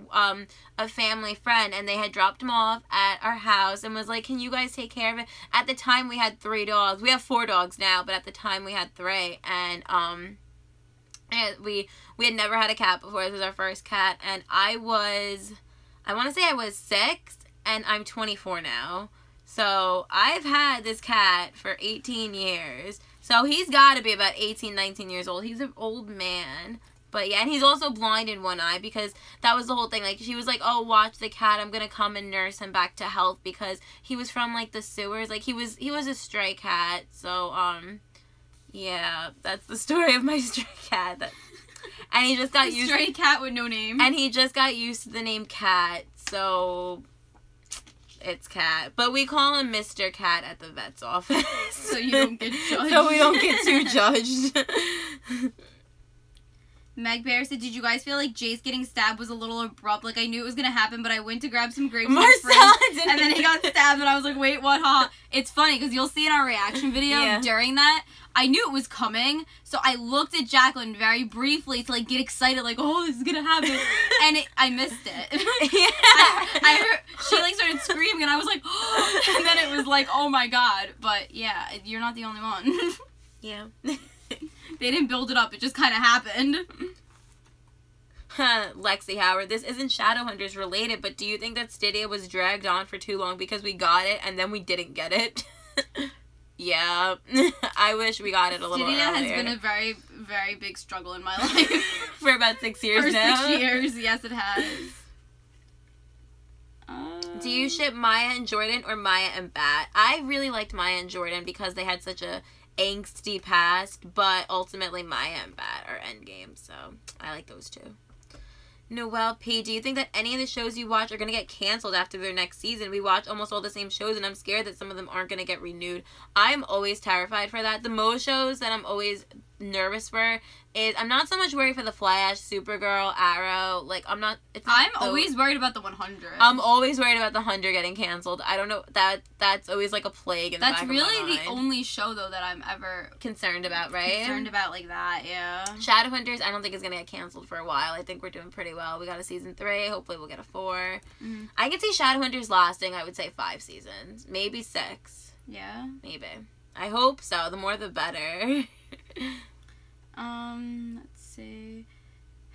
a family friend, and they had dropped him off at our house and was like, can you guys take care of it? At the time, we had 3 dogs. We have 4 dogs now, but at the time, we had 3. And we had never had a cat before. This was our first cat, and I want to say I was 6, and I'm 24 now. So, I've had this cat for 18 years. So, he's got to be about 18, 19 years old. He's an old man. But, yeah, and he's also blind in one eye because that was the whole thing. Like, she was like, oh, watch the cat. I'm going to come and nurse him back to health because he was from, like, the sewers. Like, he was a stray cat. So, yeah, that's the story of my stray cat. And he just got used to... Stray cat with no name. And he just got used to the name Cat. So... It's Cat. But we call him Mr. Cat at the vet's office. So you don't get judged. So we don't get too judged. Meg Bear said, did you guys feel like Jace getting stabbed was a little abrupt? Like, I knew it was going to happen, but I went to grab some grapes from the fridge, and then he got stabbed, and I was like, wait, what, huh? It's funny, because you'll see in our reaction video during that, I knew it was coming, so I looked at Jacqueline very briefly to, like, get excited, like, oh, this is going to happen, and I missed it. I heard, she, like, started screaming, and I was like, oh, and then it was like, oh my god, but, yeah, you're not the only one. Yeah. They didn't build it up, it just kind of happened. Lexi Howard, this isn't Shadowhunters related, but do you think that Stydia was dragged on for too long because we got it and then we didn't get it? Yeah. I wish we got it a little earlier. Stydia has been a very, very big struggle in my life. For about 6 years now. For 6 years, yes it has. Do you ship Maya and Jordan or Maya and Bat? I really liked Maya and Jordan because they had such a angsty past, but ultimately Maya and Bat are endgame, so I like those two. Noelle P, do you think that any of the shows you watch are going to get canceled after their next season? We watch almost all the same shows, and I'm scared that some of them aren't going to get renewed. I'm always terrified for that. The most shows that I'm always nervous for is I'm not so much worried for the Flash, Supergirl, Arrow. Like, I'm not. I'm always worried about the 100. I'm always worried about the 100 getting canceled. I don't know, that's always like a plague in the back of my mind. That's really the only show though that I'm ever concerned about, right? Concerned about like that, yeah. Shadowhunters, I don't think is gonna get canceled for a while. I think we're doing pretty well. We got a season 3. Hopefully we'll get a 4. I could see Shadowhunters lasting, I would say 5 seasons, maybe 6. Yeah, maybe. I hope so. The more the better. Let's see.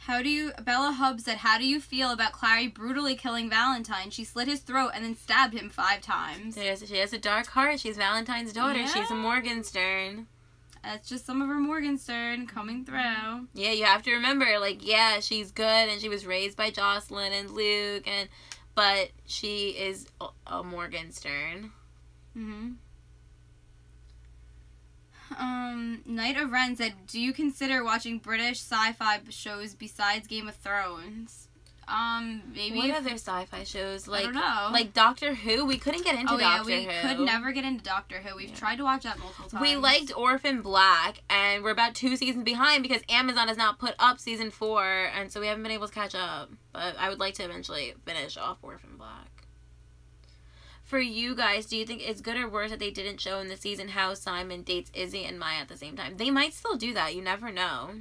Bella Hubbs said, how do you feel about Clary brutally killing Valentine? She slit his throat and then stabbed him 5 times. She has a dark heart. She's Valentine's daughter. Yeah. She's a Morgenstern. That's just some of her Morgenstern coming through. Yeah, you have to remember, like, yeah, she's good, and she was raised by Jocelyn and Luke, but she is a Morgenstern. Knight of Ren said, do you consider watching British sci-fi shows besides Game of Thrones? Maybe. What other sci-fi shows? Like, I don't know. Like Doctor Who? We couldn't get into Doctor Who. We could never get into Doctor Who. We've tried to watch that multiple times. We liked Orphan Black, and we're about 2 seasons behind because Amazon has not put up season 4, and so we haven't been able to catch up. But I would like to eventually finish off Orphan Black. For you guys, do you think it's good or worse that they didn't show in the season how Simon dates Izzy and Maya at the same time? They might still do that. You never know.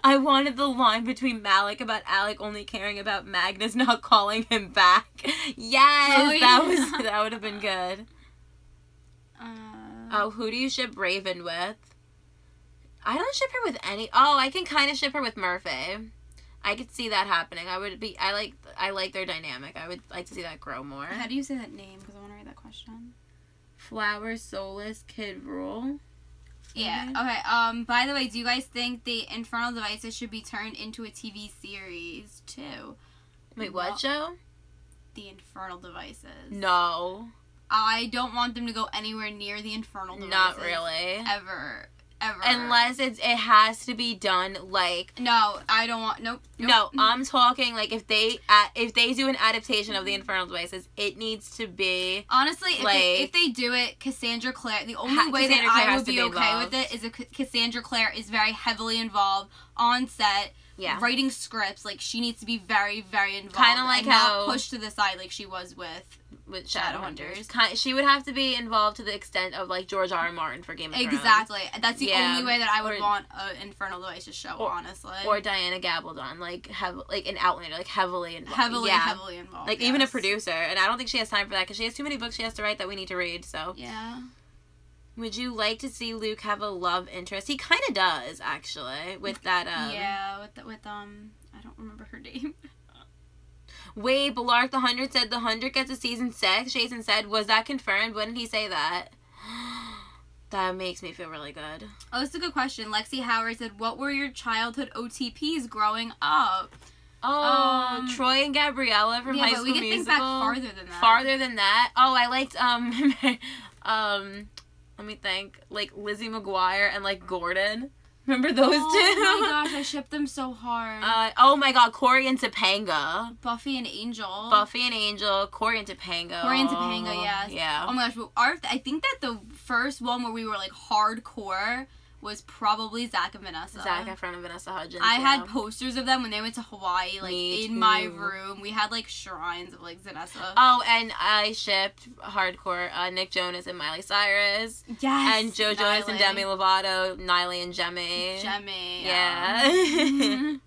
I wanted the line between Malik about Alec only caring about Magnus not calling him back. Yes, that would have been good. Who do you ship Raven with? I don't ship her with any. Oh, I can kind of ship her with Murphy. I could see that happening. I like their dynamic. I would like to see that grow more. How do you say that name? Because I want to read that question. Flower, Soulless, Kid Rule. Yeah. Okay. By the way, do you guys think the Infernal Devices should be turned into a TV series too? Wait, what show? The Infernal Devices. No. I don't want them to go anywhere near the Infernal Devices. Not really. Ever. Unless it has to be done like. No, I don't want. Nope. No, I'm talking like if they do an adaptation of the Infernal Devices, it needs to be. Honestly, if they do it, Cassandra Clare. The only way that I would be okay with it is if Cassandra Clare is very heavily involved on set. Yeah. Writing scripts, like she needs to be very, very involved. Kind of like how not pushed to the side like she was with Shadowhunters. She would have to be involved to the extent of like George R. R. Martin for Game of Thrones. Exactly. That's the only way that I would want an Infernal Devices show, honestly. Or Diana Gabaldon, like an Outlander, like heavily involved. Heavily involved. Like even a producer, and I don't think she has time for that because she has too many books she has to write that we need to read. So yeah. Would you like to see Luke have a love interest? He kind of does, actually, with that, with I don't remember her name. Wait, Blark the 100 said the 100 gets a season 6. Jason said, was that confirmed? When did he say that? That makes me feel really good. Oh, that's a good question. Lexi Howard said, what were your childhood OTPs growing up? Troy and Gabriella from High School Musical. Yeah, but we can think back farther than that. Farther than that? Oh, I liked, let me think. Like, Lizzie McGuire and, like, Gordon. Remember those two? Oh, my gosh. I shipped them so hard. Oh, my God. Corey and Topanga. Buffy and Angel. Corey and Topanga. Yes. Yeah. Oh, my gosh. I think that the first one where we were, like, hardcore was probably Zac and Vanessa. Zac Efron and Vanessa Hudgens. I had posters of them when they went to Hawaii, like, in my room. We had, like, shrines of, like, Vanessa. Oh, and I shipped hardcore Nick Jonas and Miley Cyrus. Yes. And Joe Jonas and Demi Lovato, Niley and Jemmy. Yeah.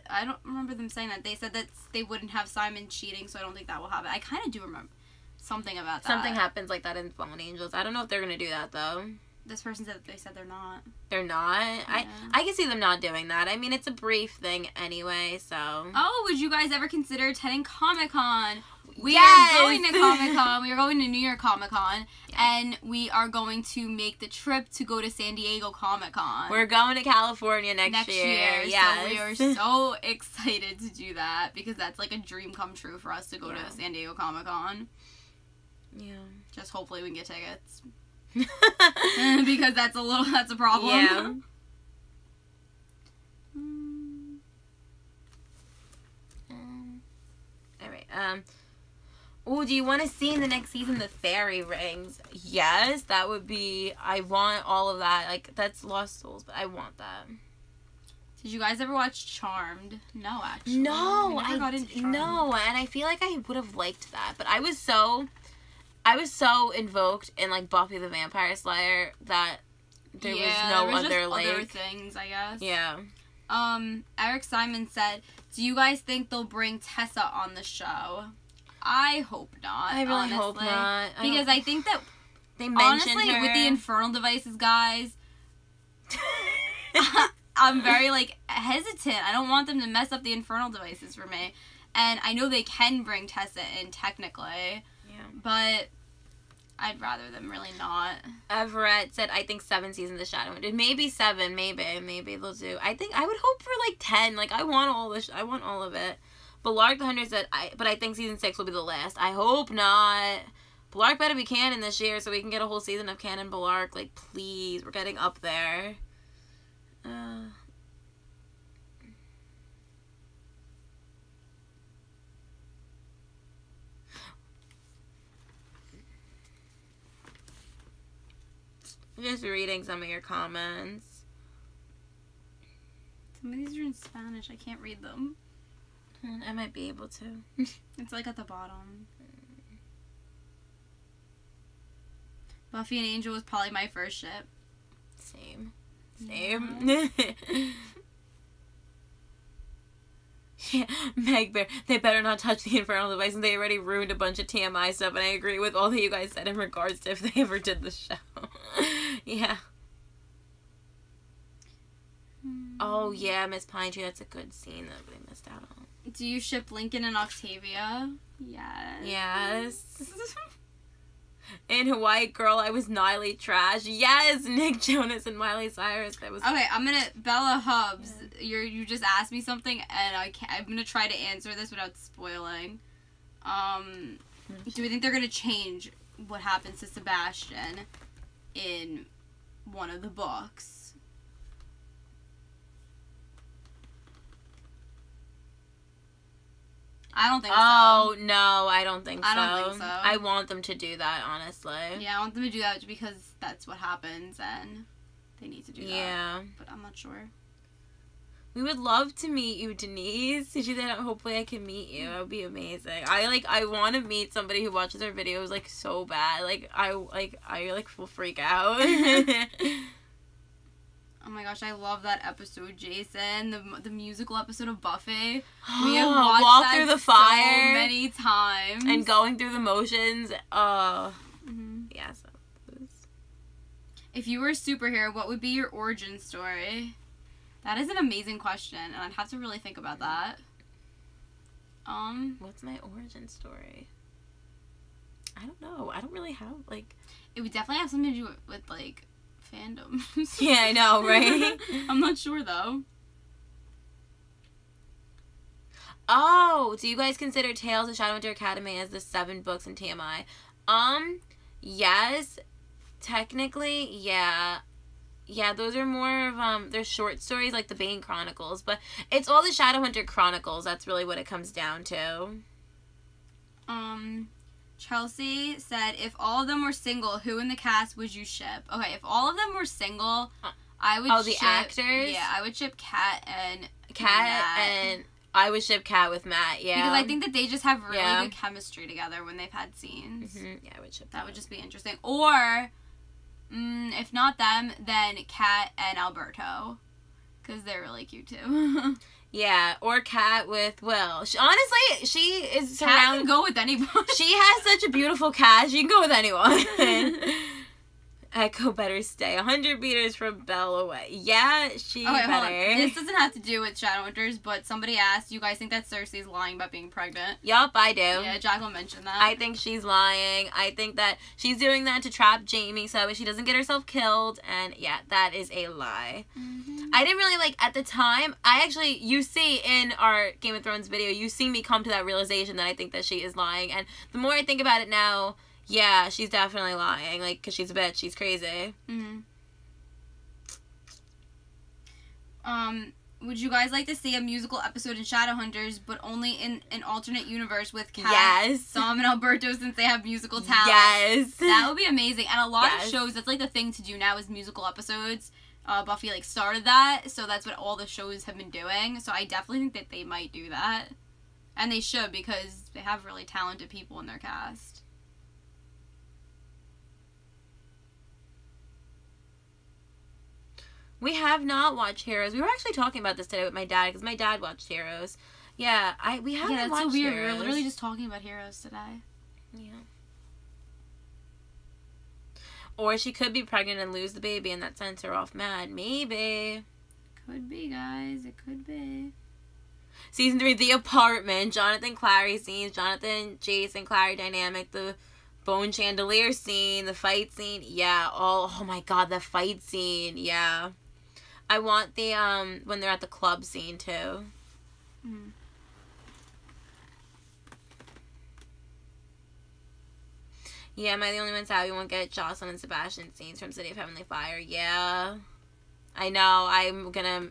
I don't remember them saying that. They said that they wouldn't have Simon cheating, so I don't think that will happen. I kind of do remember something about that. Something happens like that in Fallen Angels. I don't know if they're going to do that, though. This person said that they said they're not. They're not? Yeah. I can see them not doing that. I mean, it's a brief thing anyway, so. Oh, would you guys ever consider attending Comic-Con? We are going to Comic-Con. We are going to New York Comic-Con. Yeah. And we are going to make the trip to go to San Diego Comic-Con. We're going to California next year. Yes. So we are so excited to do that because that's like a dream come true for us to go to San Diego Comic-Con. Yeah. Just hopefully we can get tickets. Because that's a problem. Yeah. Oh, do you want to see in the next season the fairy rings? Yes, that would be... I want all of that. Like, that's Lost Souls, but I want that. Did you guys ever watch Charmed? No, actually. No, no, and I feel like I would have liked that, but I was so invoked in, like, Buffy the Vampire Slayer that there was no other, like... other things, I guess. Yeah. Eric Simon said, do you guys think they'll bring Tessa on the show? I hope not. I really hope not. Because I think that they mentioned honestly, her. with the Infernal Devices guys, I'm very, like, hesitant. I don't want them to mess up the Infernal Devices for me. And I know they can bring Tessa in, technically. Yeah. But I'd rather them really not. Everett said, I think 7 seasons of Shadowhunters. Maybe 7, maybe they'll do. I think I would hope for, like, 10. Like, I want all of it. But Lark the Hunter said, but I think season 6 will be the last. I hope not. Balark better be canon this year so we can get a whole season of canon Balark. Like, please. We're getting up there. Just reading some of your comments. Some of these are in Spanish. I can't read them. I might be able to. It's like at the bottom. Buffy and Angel was probably my first ship. Same. Yeah. Yeah, Meg Bear. They better not touch the Infernal Device, and they already ruined a bunch of TMI stuff, and I agree with all that you guys said in regards to if they ever did the show. Yeah. Oh, yeah, Miss Pine Tree. That's a good scene that we missed out on. Do you ship Lincoln and Octavia? Yes. Yes. In Hawaii Girl, I was Niley Trash. Yes, Nick Jonas and Miley Cyrus. That was okay. I'm gonna Bella Hubbs. Yeah. You just asked me something, and I'm gonna try to answer this without spoiling. Do we think they're gonna change what happens to Sebastian in one of the books? I don't think so. Oh, no, I don't think so. I don't think so. I want them to do that, honestly. Yeah, I want them to do that because that's what happens, and they need to do that. Yeah. But I'm not sure. We would love to meet you, Denise. She said, hopefully I can meet you. That would be amazing. I want to meet somebody who watches our videos, like, so bad. I will freak out. Oh my gosh, I love that episode, Jason. The musical episode of Buffy. We have watched that through the fire so many times. And going through the motions. Yes. If you were a superhero, what would be your origin story? That is an amazing question, and I'd have to really think about that. What's my origin story? I don't know. I don't really have, like... It would definitely have something to do with like, fandoms. Yeah, I know, right? I'm not sure, though. Oh, do you guys consider Tales of Shadowhunter Academy as the 7 books in TMI? Yes. Technically, yeah. Yeah, those are more of, they're short stories, like the Bane Chronicles, but it's all the Shadowhunter Chronicles. That's really what it comes down to. Chelsea said, if all of them were single, who in the cast would you ship? Okay, if all of them were single, I would ship... the actors? Yeah, I would ship Kat and I would ship Kat with Matt, yeah. Because I think that they just have really good chemistry together when they've had scenes. Mm-hmm. Yeah, I would ship that. Would just be interesting. Or, if not them, then Kat and Alberto. Because they're really cute, too. Yeah, or Kat with Will. Honestly, she is surrounded... Kat can go with anyone. She has such a beautiful cast. She can go with anyone. Echo better stay 100 meters from Belle away. Yeah, she better. Hold on. This doesn't have to do with Shadowhunters, but somebody asked, you guys think that Cersei's lying about being pregnant? Yup, I do. Yeah, Jacqueline mentioned that. I think she's lying. I think that she's doing that to trap Jamie so she doesn't get herself killed. And yeah, that is a lie. Mm-hmm. I didn't really like, at the time, you see in our Game of Thrones video, you see me come to that realization that I think that she is lying. And the more I think about it now, yeah, she's definitely lying. Like, because she's a bitch. She's crazy. Mm-hmm. Would you guys like to see a musical episode in Shadowhunters, but only in an alternate universe with Kat, yes. Sam, and Alberto, since they have musical talent? Yes. That would be amazing. And a lot yes. of shows, that's like the thing to do now is musical episodes. Buffy like started that, so that's what all the shows have been doing. So I definitely think that they might do that. And they should, because they have really talented people in their cast. We have not watched Heroes. We were actually talking about this today with my dad, because my dad watched Heroes. Yeah, we haven't watched Heroes. Yeah, that's so weird. We were literally just talking about Heroes today. Yeah. Or she could be pregnant and lose the baby, and that sends her off mad. Maybe. Could be, guys. It could be. Season 3, The Apartment. Jonathan, Clary scenes. Jonathan, Jason, Clary dynamic. The bone chandelier scene. The fight scene. Yeah. Oh my god, the fight scene. Yeah. I want the, when they're at the club scene, too. Mm. Yeah, am I the only one sad we won't get Jocelyn and Sebastian scenes from City of Heavenly Fire? Yeah. I know. I'm gonna...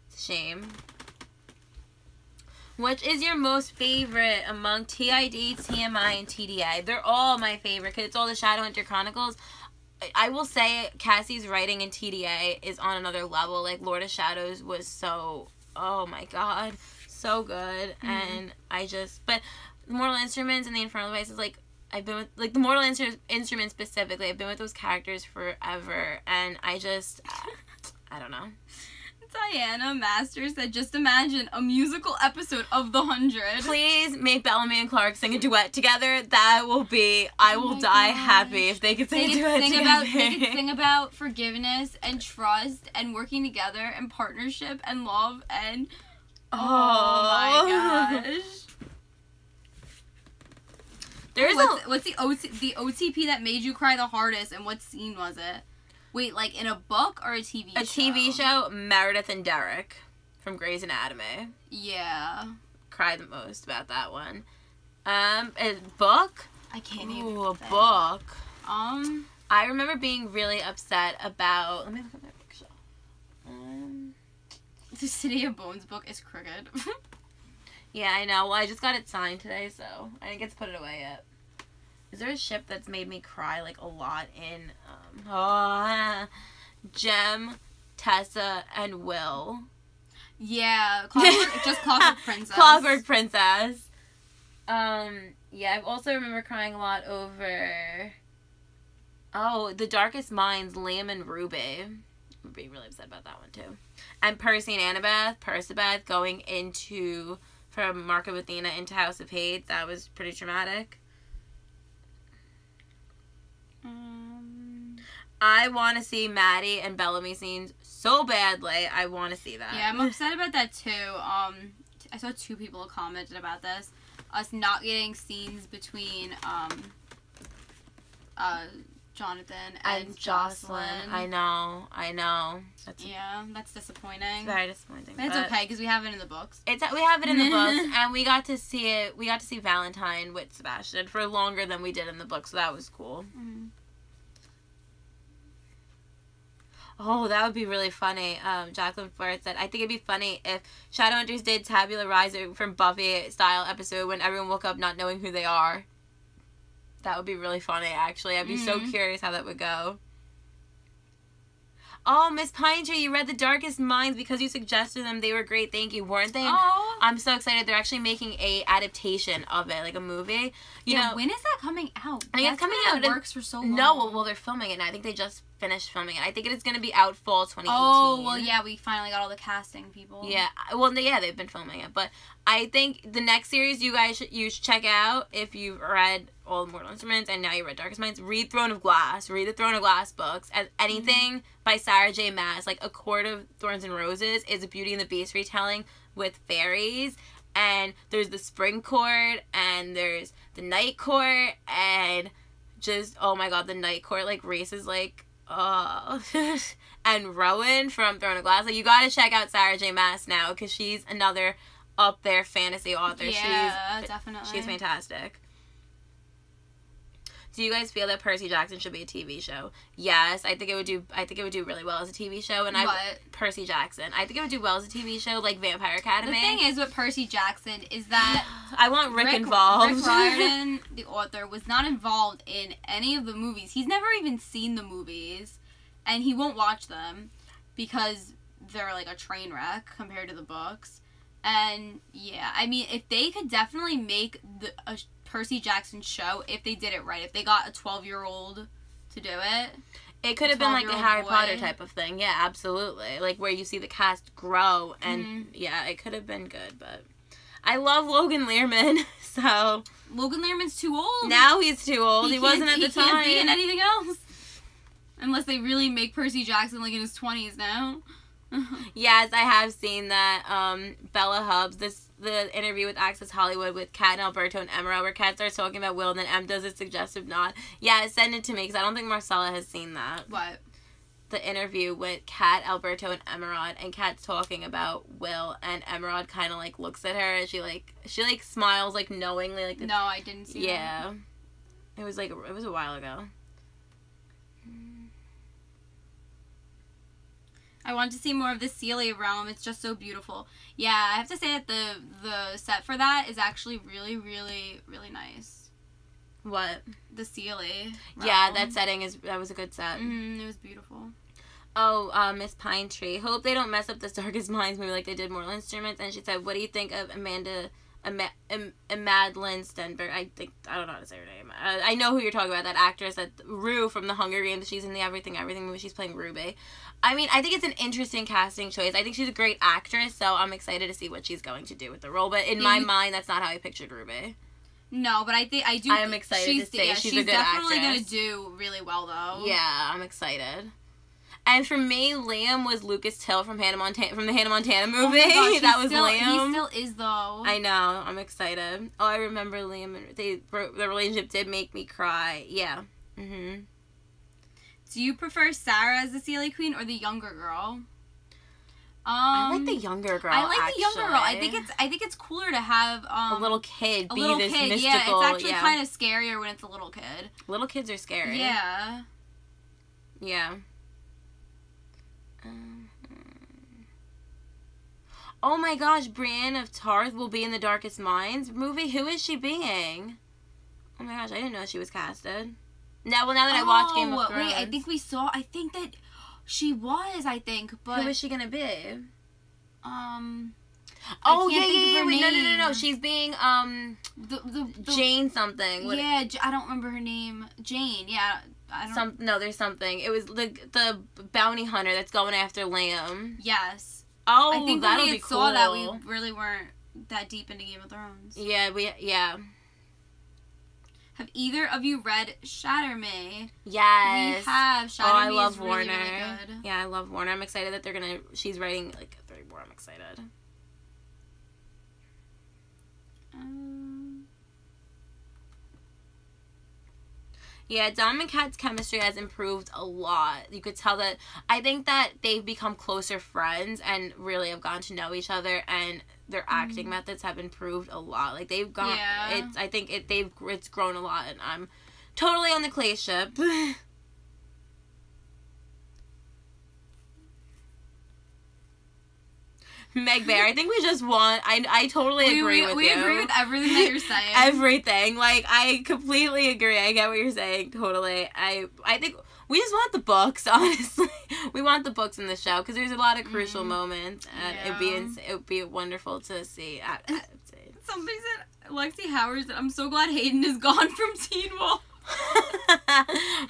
It's a shame. Which is your most favorite among TID, TMI, and TDA? They're all my favorite, because it's all the Shadowhunter Chronicles. I will say Cassie's writing in TDA is on another level. Like, Lord of Shadows was so... Oh, my God. So good. Mm-hmm. And I just... But the Mortal Instruments and the Infernal Devices, like... I've been with, like, the Mortal Instruments specifically, I've been with those characters forever, and I just, I don't know. Diana Masters said, just imagine a musical episode of The 100. Please make Bellamy and Clark sing a duet together. That will be, I will die happy if they could sing a duet together. They could sing about forgiveness and trust and working together and partnership and love and, oh my gosh. What's the OTP that made you cry the hardest, and what scene was it? Wait, like in a book or a TV show? A TV show, Meredith and Derek from Grey's Anatomy. Yeah. Cried the most about that one. A book? I can't even. Ooh, a book. I remember being really upset about... Let me look at my bookshelf. The City of Bones book is crooked. Yeah, I know. Well, I just got it signed today, so I didn't get to put it away yet. Is there a ship that's made me cry, like, a lot in, Jem, Tessa, and Will? Yeah, Clockwork Princess. Clockwork Princess. Yeah, I also remember crying a lot over, The Darkest Minds, Liam and Ruby. I'd be really upset about that one, too. And Percy and Annabeth, Percabeth, going into... From Mark of Athena into House of Hades. That was pretty traumatic. I want to see Maddie and Bellamy scenes so badly. I want to see that. Yeah, I'm upset about that too. I saw 2 people commented about this. Us not getting scenes between Jonathan and Jocelyn. I know. That's disappointing. It's very disappointing. But it's okay, because we have it in the books. We have it in the books, and we got to see it. We got to see Valentine with Sebastian for longer than we did in the book, so that was cool. Mm-hmm. Oh, that would be really funny. Jacqueline Flair said, I think it'd be funny if Shadowhunters did Tabula Rasa from Buffy style episode when everyone woke up not knowing who they are. That would be really funny, actually. I'd be so curious how that would go. Oh, Miss Pine Tree, you read The Darkest Minds because you suggested them. They were great. Thank you. Weren't they? Oh. I'm so excited. They're actually making a adaptation of it, like a movie. You know, when is that coming out? I think it's coming out. It works for so long. No, well, they're filming it now. I think they just finished filming it. I think it is going to be out fall 2018. Oh, well, yeah, we finally got all the casting people. Yeah, well, yeah, they've been filming it. But I think the next series you should check out if you've read all the Mortal Instruments and now you read Darkest Minds. Read Throne of Glass. Read the Throne of Glass books. And anything by Sarah J. Maas, like A Court of Thorns and Roses, is a Beauty and the Beast retelling with fairies. And there's the Spring Court, and there's the Night Court, and just, oh my god, the Night Court, like, races, like, and Rowan from Throne of Glass. Like, you gotta check out Sarah J. Maas now, because she's another up there fantasy author. Yeah, definitely. She's fantastic. Do you guys feel that Percy Jackson should be a TV show? Yes, I think it would do really well as a TV show. And Percy Jackson. I think it would do well as a TV show, like Vampire Academy. The thing is with Percy Jackson is that I want Rick involved. Rick Riordan, the author, was not involved in any of the movies. He's never even seen the movies, and he won't watch them because they're like a train wreck compared to the books. And yeah, I mean, if they could definitely make a Percy Jackson show, if they did it right, if they got a 12-year-old to do it. It could have been like a Harry Potter type of thing. Yeah, absolutely. Like where you see the cast grow and yeah, it could have been good, but I love Logan Lerman, so Logan Lerman's too old. Now he's too old. He wasn't at the time. He can't be in anything else. Unless they really make Percy Jackson like in his 20s now. Yes, I have seen that. Bella Hubbs, the interview with Access Hollywood with Kat and Alberto and Emerald, where Kat starts talking about Will and then Em does a suggestive nod. Yeah, send it to me because I don't think Marcella has seen that. What? The interview with Kat, Alberto, and Emerald, and Kat's talking about Will, and Emerald kind of like looks at her and she smiles like knowingly like. No, I didn't see that. Yeah, it was a while ago. I want to see more of the Sealy realm. It's just so beautiful. Yeah, I have to say that the set for that is actually really, really, really nice. What? The Sealy realm. Yeah, that was a good set. It was beautiful. Oh, Miss Pine Tree. Hope they don't mess up this Darkest Minds movie like they did Mortal Instruments. And she said, what do you think of Madeline Stenberg? I don't know how to say her name. I know who you're talking about, that actress, that Rue from the Hunger Games. She's in the Everything movie. She's playing Ruby. I mean, I think it's an interesting casting choice. I think she's a great actress, so I'm excited to see what she's going to do with the role. But in my mind, that's not how I pictured Ruby. No, but I am excited to say she's a good actress. She's definitely going to do really well, though. Yeah, I'm excited. And for me, Liam was Lucas Till from the Hannah Montana movie. Oh my gosh, that was Liam. He still is, though. I know. I'm excited. Oh, I remember Liam. The relationship did make me cry. Yeah. Do you prefer Sarah as the Sealy Queen or the younger girl? I like the younger girl. The younger girl. I think it's cooler to have a little kid be this mystical. Yeah, it's actually kind of scarier when it's a little kid. Little kids are scary. Yeah. Yeah. Oh my gosh, Brienne of Tarth will be in the Darkest Minds movie. Who is she being? Oh my gosh, I didn't know she was casted. Now that I watched Game of Thrones. Wait, I think that she was, but... Who is she gonna be? Oh, yeah. No. She's being, the Jane something. Yeah, I don't remember her name. Jane, yeah. There's something. It was the bounty hunter that's going after Liam. Yes. Oh, I think that'll when we be cool. saw that, we really weren't that deep into Game of Thrones. Yeah. Have either of you read Shatter Me? Yes. We have. Shatter Me. I love really, Warner. really good. Yeah, I love Warner. I'm excited that she's writing like 34. I'm excited. Yeah, Dom and Kat's chemistry has improved a lot. You could tell that. I think that they've become closer friends and really have gotten to know each other, and their acting methods have improved a lot. Like they've gone. Yeah. It's grown a lot, and I'm totally on the Clay ship. Meg Bear, I think we just want. I totally agree with you. We agree with everything that you're saying. Everything. Like, I completely agree. I get what you're saying. Totally. I think we just want the books, honestly. We want the books in the show because there's a lot of crucial moments. And it would be wonderful to see. Somebody said, Lexi Howard said, I'm so glad Hayden is gone from Teen Wolf.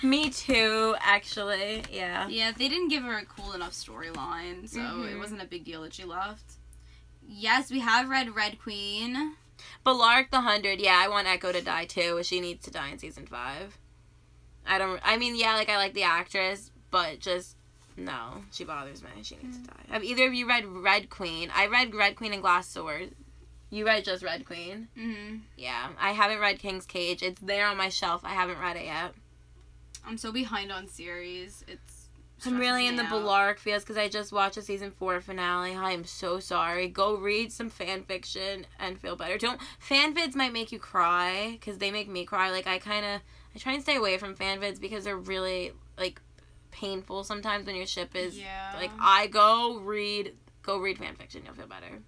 Me too, actually. Yeah. Yeah, they didn't give her a cool enough storyline, so it wasn't a big deal that she left. Yes, we have read Red Queen. Balark the 100, yeah, I want Echo to die too. She needs to die in season 5. I like the actress, but just, no, she bothers me. She needs to die. Have either of you read Red Queen? I read Red Queen and Glass Sword. You read just Red Queen? Yeah. I haven't read King's Cage. It's there on my shelf. I haven't read it yet. I'm so behind on series. It's I'm really in the Bellark feels because I just watched the season 4 finale. I am so sorry. Go read some fan fiction and feel better. Fanfics might make you cry because they make me cry. Like, I try and stay away from fanfics because they're really, like, painful sometimes when your ship is, like, go read fan fiction. You'll feel better.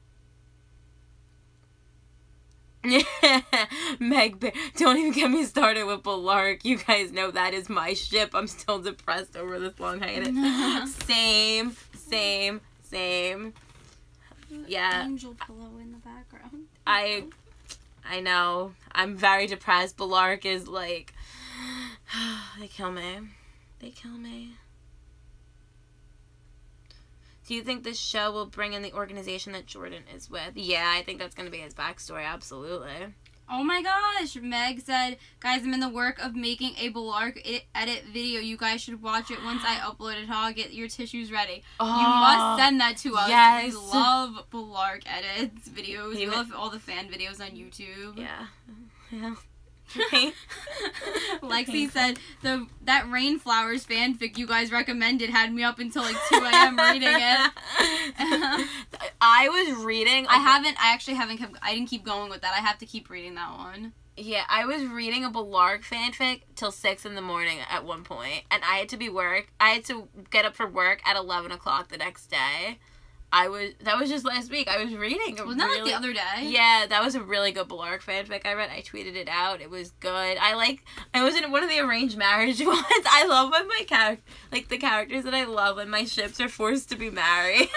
Meg Bear, don't even get me started with Bellark. You guys know that is my ship. I'm still depressed over this long hiatus. Same. Yeah. Angel pillow in the background. I know. I'm very depressed. Bellark is like, they kill me. Do you think this show will bring in the organization that Jordan is with? Yeah, I think that's going to be his backstory, absolutely. Oh my gosh, Meg said, guys, I'm in the work of making a Bellark edit video. You guys should watch it once I upload it. I'll get your tissues ready. You must send that to us. Yes. We love Bellark edits videos. We love all the fan videos on YouTube. Yeah. Lexi said that Rainflowers fanfic you guys recommended had me up until like 2 a.m. reading it. I was reading. I didn't keep going with that. I have to keep reading that one. Yeah, I was reading a Bellark fanfic till 6 in the morning at one point, and I had to get up for work at 11 o'clock the next day. That was just last week. I was reading. Wasn't that like the other day? Yeah, that was a really good Bellark fanfic I read. I tweeted it out. It was good. I was in one of the arranged marriage ones. I love when the characters that I love when my ships are forced to be married.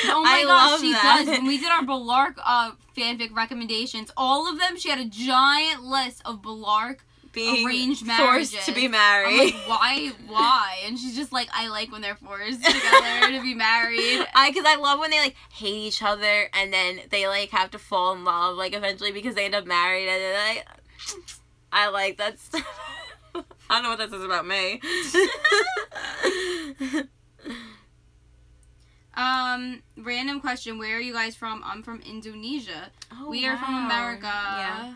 Oh my gosh, she does. When we did our Bellark fanfic recommendations, all of them, she had a giant list of Bellark being arranged marriages. Forced to be married. I'm like, why? And she's just like, I like when they're forced together to be married. Because I love when they, like, hate each other and then they, like, have to fall in love, like, eventually because they end up married. And then I like that stuff. I don't know what that says about me. Random question. Where are you guys from? I'm from Indonesia. Oh, we are from America. Yeah.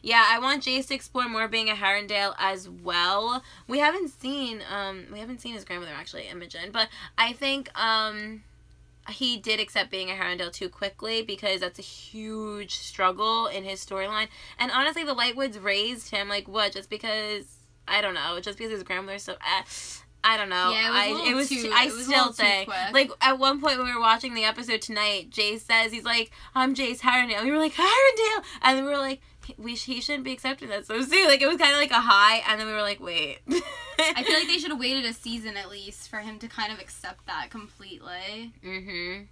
Yeah, I want Jace to explore more being a Herondale as well. We haven't seen his grandmother actually, Imogen, but I think he did accept being a Herondale too quickly because that's a huge struggle in his storyline. And honestly, the Lightwoods raised him like what? Just because his grandmother's so I don't know. Yeah, I still think like at one point when we were watching the episode tonight, Jace says he's like, I'm Jace Herondale. And we were like, Herondale, and then we were like, he shouldn't be accepting that so soon. Like, it was kind of like a high, and then we were like, wait. I feel like they should have waited a season at least for him to kind of accept that completely. Mm-hmm.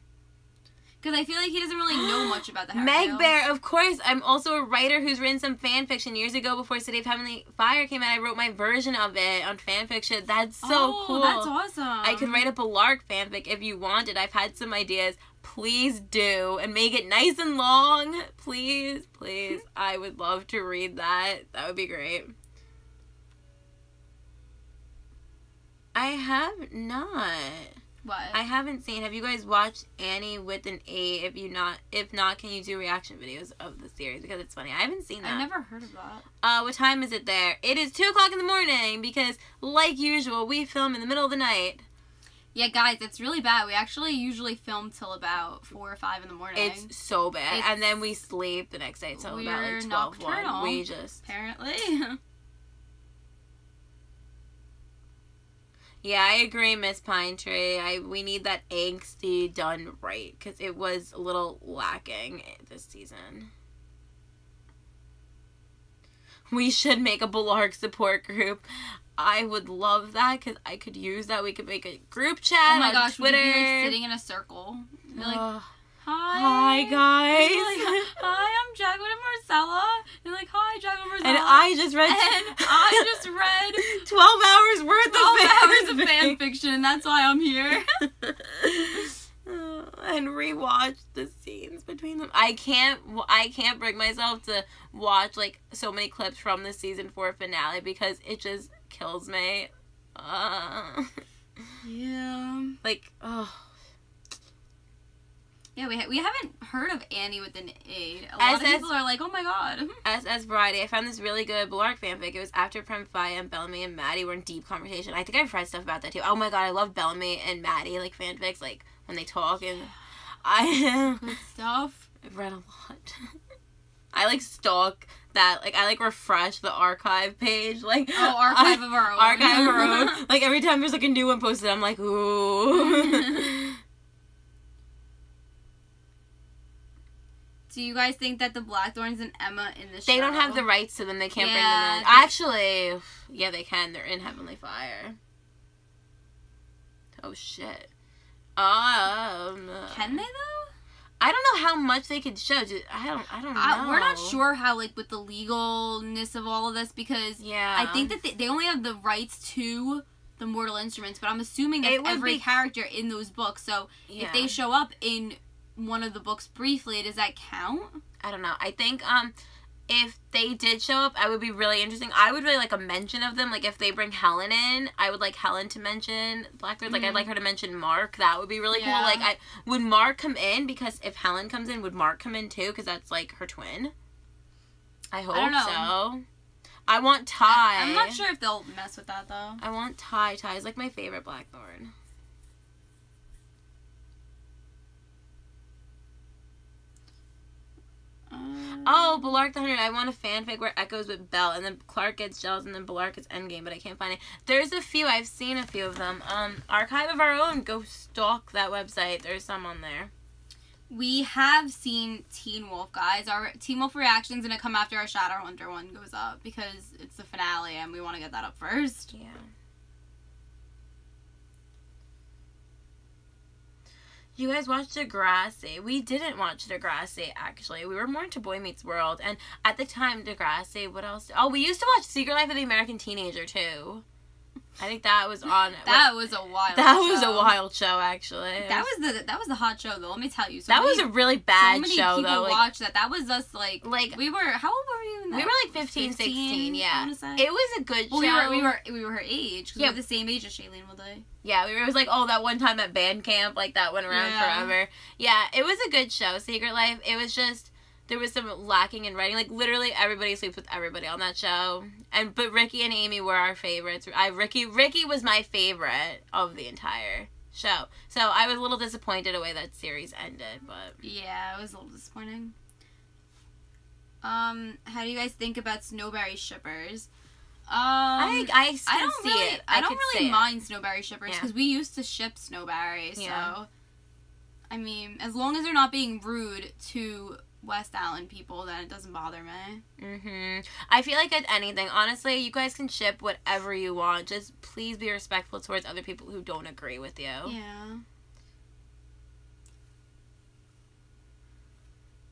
Because I feel like he doesn't really know much about the Herondales. Meg Bear, of course. I'm also a writer who's written some fan fiction years ago before City of Heavenly Fire came out. I wrote my version of it on fan fiction. That's so cool. That's awesome. I could write a Bellark fanfic if you wanted. I've had some ideas. Please do. And make it nice and long. Please, please. I would love to read that. That would be great. I have not. What? I haven't seen. Have you guys watched Annie with an A? If not, can you do reaction videos of the series? Because it's funny. I haven't seen that. I've never heard of that. What time is it there? It is 2 o'clock in the morning because, like usual, we film in the middle of the night. Yeah, guys, it's really bad. We actually usually film till about 4 or 5 in the morning. It's so bad. And then we sleep the next day till about like 12, 1. We just... Apparently. Yeah, I agree, Miss Pine Tree. We need that angsty done right, because it was a little lacking this season. We should make a Bellark support group. I would love that, because I could use that. We could make a group chat on Twitter. Oh my gosh, we'd be like sitting in a circle. Be like, hi guys. Like, hi, I'm Jacqueline and Marcella. And like, hi, Jacqueline and Marcella. And I just read 12 hours worth of fan fiction. That's why I'm here. And rewatch the scenes between them. I can't bring myself to watch like so many clips from the season 4 finale because it just kills me. Yeah. Like, oh. Yeah, we haven't heard of Annie with an A. A lot of people are like, oh my god. SS Variety, I found this really good Blark fanfic. It was after Prempfire and Bellamy and Maddie were in deep conversation. I think I've read stuff about that too. Oh my god, I love Bellamy and Maddie, like, fanfics, like, when they talk, and Good stuff. I've read a lot. I, like, stalk that, like, I, like, refresh the archive page, like... Oh, archive of our own. Archive of our own. Like, every time there's, like, a new one posted, I'm like, ooh. Do you guys think that the Blackthorns and Emma in the show... They don't have the rights to them. They can't bring them in. Actually, yeah, they can. They're in Heavenly Fire. Oh, shit. Can they, though? I don't know how much they could show. I don't know. We're not sure how, like, with the legalness of all of this, because I think that they only have the rights to the Mortal Instruments, but I'm assuming that's every character in those books. So if they show up in one of the books briefly, does that count? I don't know. I think if they did show up, I would be really interesting. I would really like a mention of them. Like, if they bring Helen in, I would like Helen to mention Blackbird. Like, I'd like her to mention Mark. That would be really cool. Like, would Mark come in? Because if Helen comes in, would Mark come in too? Because that's like her twin. I hope so. I want Ty. I'm not sure if they'll mess with that though. I want Ty. Ty is like my favorite Blackthorn. Oh, Blark the 100. I want a fanfic where Echo's with Belle, and then Clark gets jealous, and then Blark is Endgame, but I can't find it. There's a few. I've seen a few of them. Archive of Our Own. Go stalk that website. There's some on there. We have seen Teen Wolf, guys. Our Teen Wolf reaction's going to come after our Shadowhunter one goes up, because it's the finale, and we want to get that up first. Yeah. You guys watched Degrassi. We didn't watch Degrassi, actually. We were more into Boy Meets World. And at the time, Degrassi, what else? Oh, we used to watch Secret Life of the American Teenager, too. I think that was on... That was a wild show. That was a wild show, actually. That was the hot show, though. Let me tell you. That was a really bad show, though. So many people watched that. That was us, like... We were... How old were we in that? We were, like, 15, 16, yeah. It was a good show. We were her age. Yeah. We were the same age as Shailene Woodley. Yeah, it was like, oh, that one time at band camp, like, that went around forever. Yeah, it was a good show, Secret Life. It was just... There was some lacking in writing. Like, literally everybody sleeps with everybody on that show. But Ricky and Amy were our favorites. Ricky was my favorite of the entire show. So I was a little disappointed the way that series ended, but... Yeah, it was a little disappointing. How do you guys think about Snowberry shippers? I don't really mind Snowberry shippers, because we used to ship Snowberry, so... I mean, as long as they're not being rude to... West Allen people, then it doesn't bother me. I feel like at anything, honestly, you guys can ship whatever you want. Just please be respectful towards other people who don't agree with you. Yeah.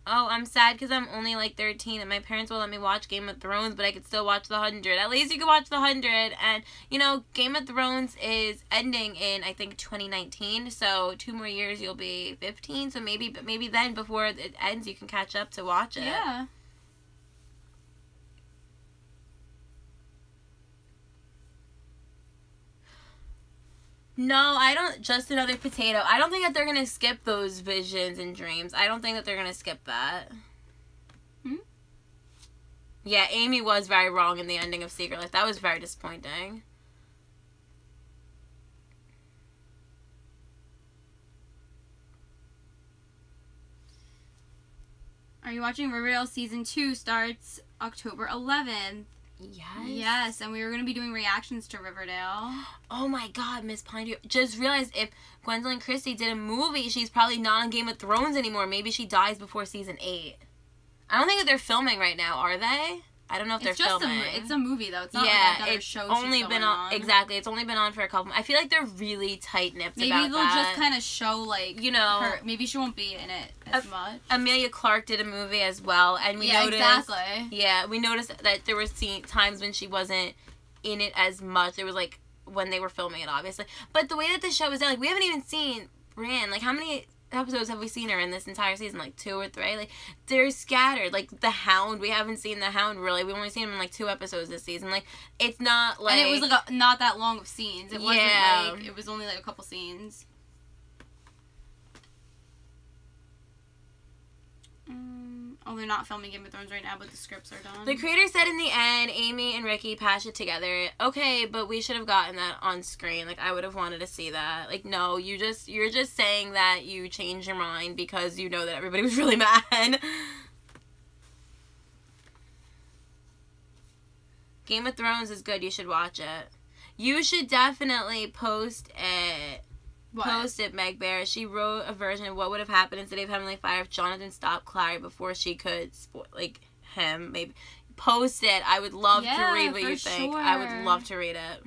Oh, I'm sad because I'm only like 13 and my parents will let me watch Game of Thrones, but I could still watch The 100. At least you can watch The 100. And, you know, Game of Thrones is ending in, I think, 2019. So 2 more years you'll be 15. So maybe then before it ends you can catch up to watch it. Yeah. No, I don't. Just another potato. I don't think that they're going to skip those visions and dreams. I don't think that they're going to skip that. Yeah, Amy was very wrong in the ending of Secret Life. That was very disappointing. Are you watching Riverdale Season 2 starts October 11th? Yes, and we were going to be doing reactions to Riverdale. Oh my god, Miss Pine. Just realized if Gwendolyn Christie did a movie, she's probably not on Game of Thrones anymore. Maybe she dies before Season 8. I don't think that they're filming right now, are they? I don't know if they're filming. It's a movie, though. It's not like another show only been on. Exactly. It's only been on for a couple. I feel like they're really tight-nipped about that. Maybe they'll just kind of show, like, you know... maybe she won't be in it as much. Amelia Clark did a movie as well, and we noticed... exactly. Yeah, we noticed that there were times when she wasn't in it as much. There was, like, when they were filming it, obviously. But the way that the show was done, like, we haven't even seen Brienne. Like, how many... episodes have we seen her in this entire season? Like 2 or 3? Like, they're scattered. Like, the Hound, we haven't seen the Hound really. We've only seen him in like 2 episodes this season. Like, it's not like... And it was like not that long of scenes. It wasn't like... It was only like a couple scenes. Oh, they're not filming Game of Thrones right now, but the scripts are done. The creator said in the end, Amy and Ricky patched it together. Okay, but we should have gotten that on screen. Like, I would have wanted to see that. Like, no, you're just saying that you changed your mind because you know that everybody was really mad. Game of Thrones is good. You should watch it. You should definitely post it. What? Post it, Meg Bear. She wrote a version of what would have happened in City of Heavenly Fire if Jonathan stopped Clary before she could, him, maybe. Post it. I would love to read what you think. Sure. I would love to read it.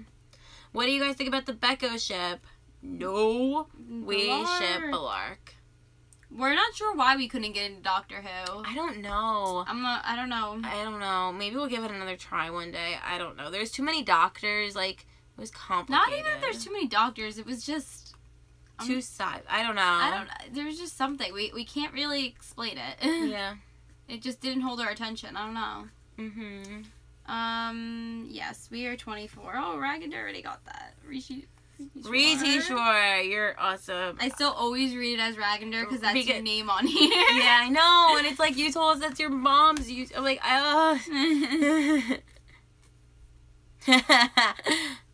What do you guys think about the Becco ship? No. We ship Balark. We're not sure why we couldn't get into Doctor Who. I don't know. I don't know. Maybe we'll give it another try one day. I don't know. There's too many doctors. Like, it was complicated. Not even if there's too many doctors. It was just... Two sides. I don't know. There was just something. We can't really explain it. Yeah. It just didn't hold our attention. I don't know. Mm-hmm. Yes, we are 24. Oh, Ragged already got that. Riti Shore. You're awesome. I still always read it as Ragander because that's your name on here. Yeah, I know. And it's like, you told us that's your mom's. I'm like,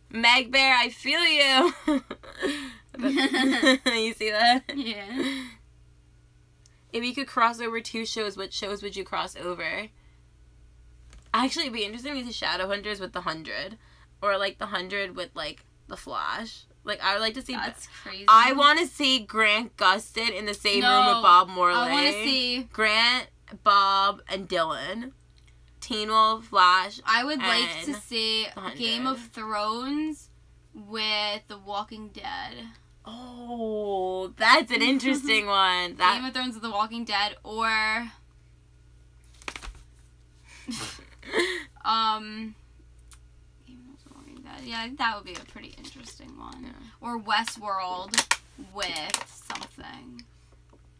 Meg Bear, I feel you. You see that? Yeah. If you could cross over 2 shows, what shows would you cross over? Actually, it'd be interesting to see Shadowhunters with the 100. Or, like, the 100 with, like, the Flash. Like, I would like to see... That's crazy. I want to see Grant Gustin in the same room with Bob Morley. I want to see... Grant, Bob, and Dylan. Teen Wolf, Flash, I would like to see Game of Thrones with The Walking Dead. Oh, that's an interesting one. Game of Thrones with The Walking Dead, or Game of The Walking Dead. Yeah, I think that would be a pretty interesting one. Yeah. Or Westworld with something.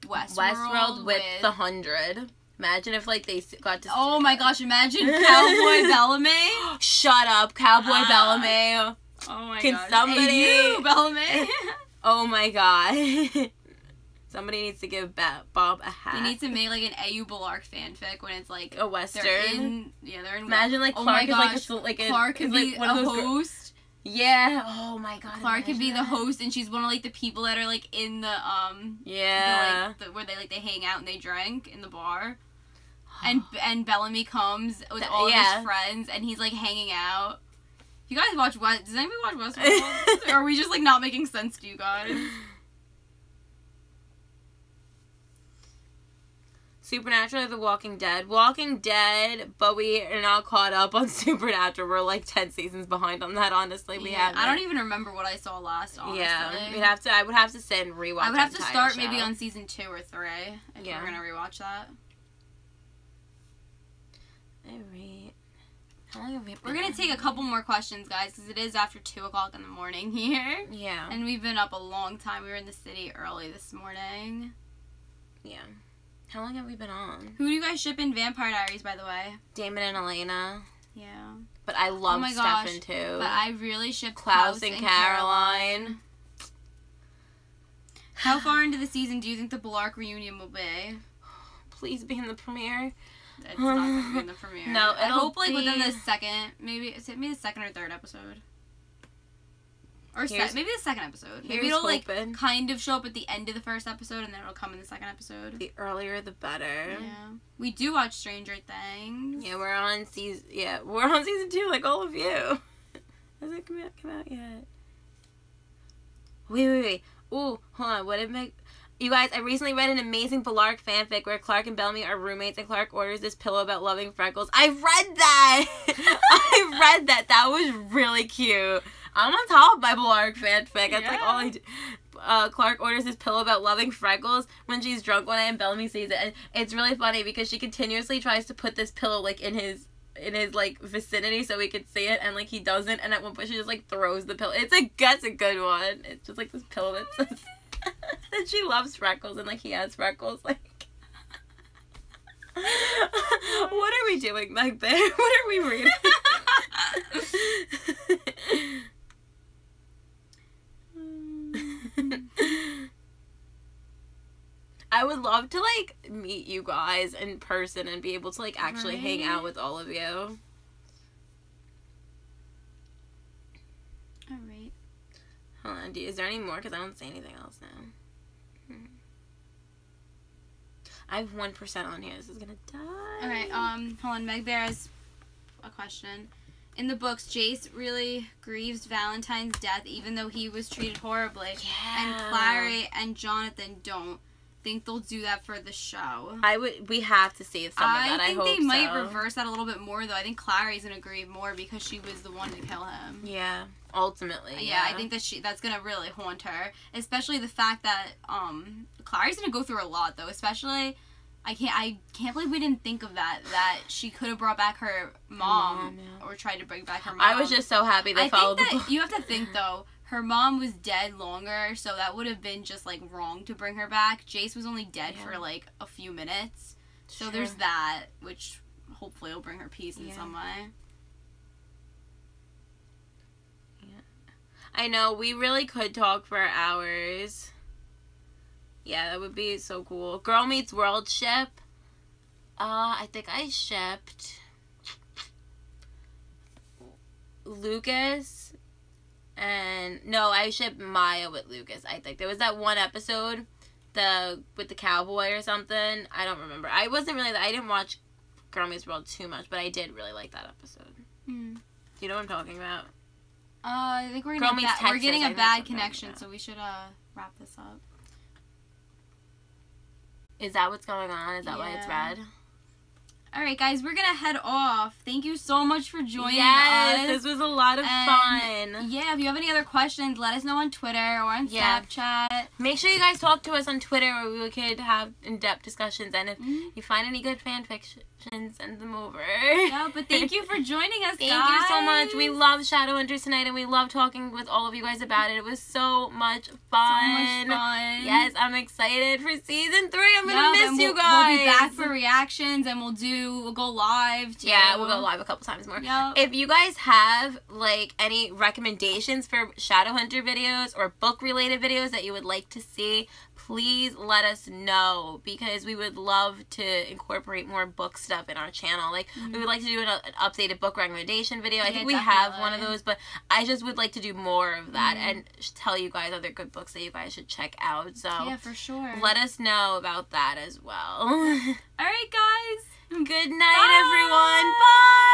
Westworld with the 100. Imagine if, like, they got to... Oh, my gosh. Imagine Cowboy Bellamy. Shut up, Cowboy Bellamy. Oh, my Can gosh. somebody... Hey, you, Bellamy. Oh, my God. Somebody needs to give Bob a hat. You need to make, like, an A.U. Balark fanfic when it's, like... A Western. They're in... Imagine, like, Clark is, like, Clark could be one of those host. Yeah. Oh, my God. Clark could be the host, and she's one of, like, the people that are, like, in the, Yeah. where they, like, they hang out and they drink in the bar. And Bellamy comes with all of his friends, and he's, like, hanging out. You guys watch Does anybody watch Westworld? Or are we just, like, not making sense to you guys? Supernatural or The Walking Dead? Walking Dead, but we are not caught up on Supernatural. We're, like, 10 seasons behind on that, honestly. We haven't. I don't even remember what I saw last, honestly. Yeah, I would have to sit and rewatch I would have to start show. maybe on season 2 or 3 if we're going to rewatch that. Alright. How long have we been We're going to take a couple more questions, guys, because it is after 2 o'clock in the morning here. Yeah. And we've been up a long time. We were in the city early this morning. Yeah. How long have we been on? Who do you guys ship in Vampire Diaries, by the way? Damon and Elena. Yeah. But I love Stefan, too. But I really ship Klaus and Caroline. How far into the season do you think the Balark reunion will be? Please be in the premiere. It's not going to be in the premiere. No, I hope, like, within the second, maybe the second or third episode. Or maybe the second episode. Maybe it'll, like, kind of show up at the end of the first episode, and then it'll come in the second episode. The earlier, the better. Yeah. We do watch Stranger Things. Yeah, we're on season 2, like all of you. Has it come out yet? Wait. Ooh, hold on. What did Meg... You guys, I recently read an amazing Balark fanfic where Clark and Bellamy are roommates and Clark orders this pillow about loving freckles. I read that! I read that. That was really cute. I'm on top of my Balark fanfic. That's like all I do. Clark orders this pillow about loving freckles when she's drunk one night and Bellamy sees it. And it's really funny because she continuously tries to put this pillow, like, in his like vicinity so we could see it, and like he doesn't, and at one point she just like throws the pillow. That's a good one. It's just like this pillow that says that she loves freckles and like he has freckles. Like what are we doing back there? What are we reading? I would love love to, like, meet you guys in person and be able to, like, actually hang out with all of you. Alright. Hold on, is there any more? Because I don't see anything else now. I have 1% on here. This is gonna die. Alright, hold on. Meg Bear has a question. In the books, Jace really grieves Valentine's death even though he was treated horribly. Yeah. And Clary and Jonathan don't. Think they'll do that for the show. We have to see some of that. I hope so. think they might reverse that a little bit more, though. I think Clary's gonna grieve more because she was the one to kill him. Yeah, ultimately. Yeah, I think that's gonna really haunt her. Especially the fact that Clary's gonna go through a lot, though. Especially, I can't believe we didn't think of that she could have brought back her mom or tried to bring back her mom. I was just so happy they followed the book. You have to think, though. Her mom was dead longer, so that would have been just, like, wrong to bring her back. Jace was only dead for, like, a few minutes. So there's that, which hopefully will bring her peace in some way. Yeah. I know, we really could talk for hours. Yeah, that would be so cool. Girl Meets World ship. I think I shipped Lucas. And no, I shipped Maya with Lucas, I think. There was that one episode with the cowboy or something. I don't remember. I didn't watch Girl Meets World too much, but I did really like that episode. Do you know what I'm talking about? I think we're getting a bad connection, so we should wrap this up. Is that what's going on? Is that why it's red? Alright, guys, we're gonna head off. Thank you so much for joining us. Yes, this was a lot of fun. Yeah, if you have any other questions, let us know on Twitter or on Snapchat. Make sure you guys talk to us on Twitter where we could have in-depth discussions. And if you find any good fan fictions, send them over. Yeah, but thank you for joining us, guys. Thank you so much. We love Shadowhunters tonight, and we love talking with all of you guys about it. It was so much fun. Yes, I'm excited for season 3. I'm gonna miss you guys. We'll be back for reactions, and we'll go live too. Yeah, we'll go live a couple times more. Yep. If you guys have, like, any recommendations for Shadowhunter videos or book-related videos that you would like to see, please let us know, because we would love to incorporate more book stuff in our channel. Like, we would like to do an updated book recommendation video. I think we have one of those, but I just would like to do more of that and tell you guys other good books that you guys should check out. So yeah, for sure. Let us know about that as well. All right, guys. Good night, everyone. Bye.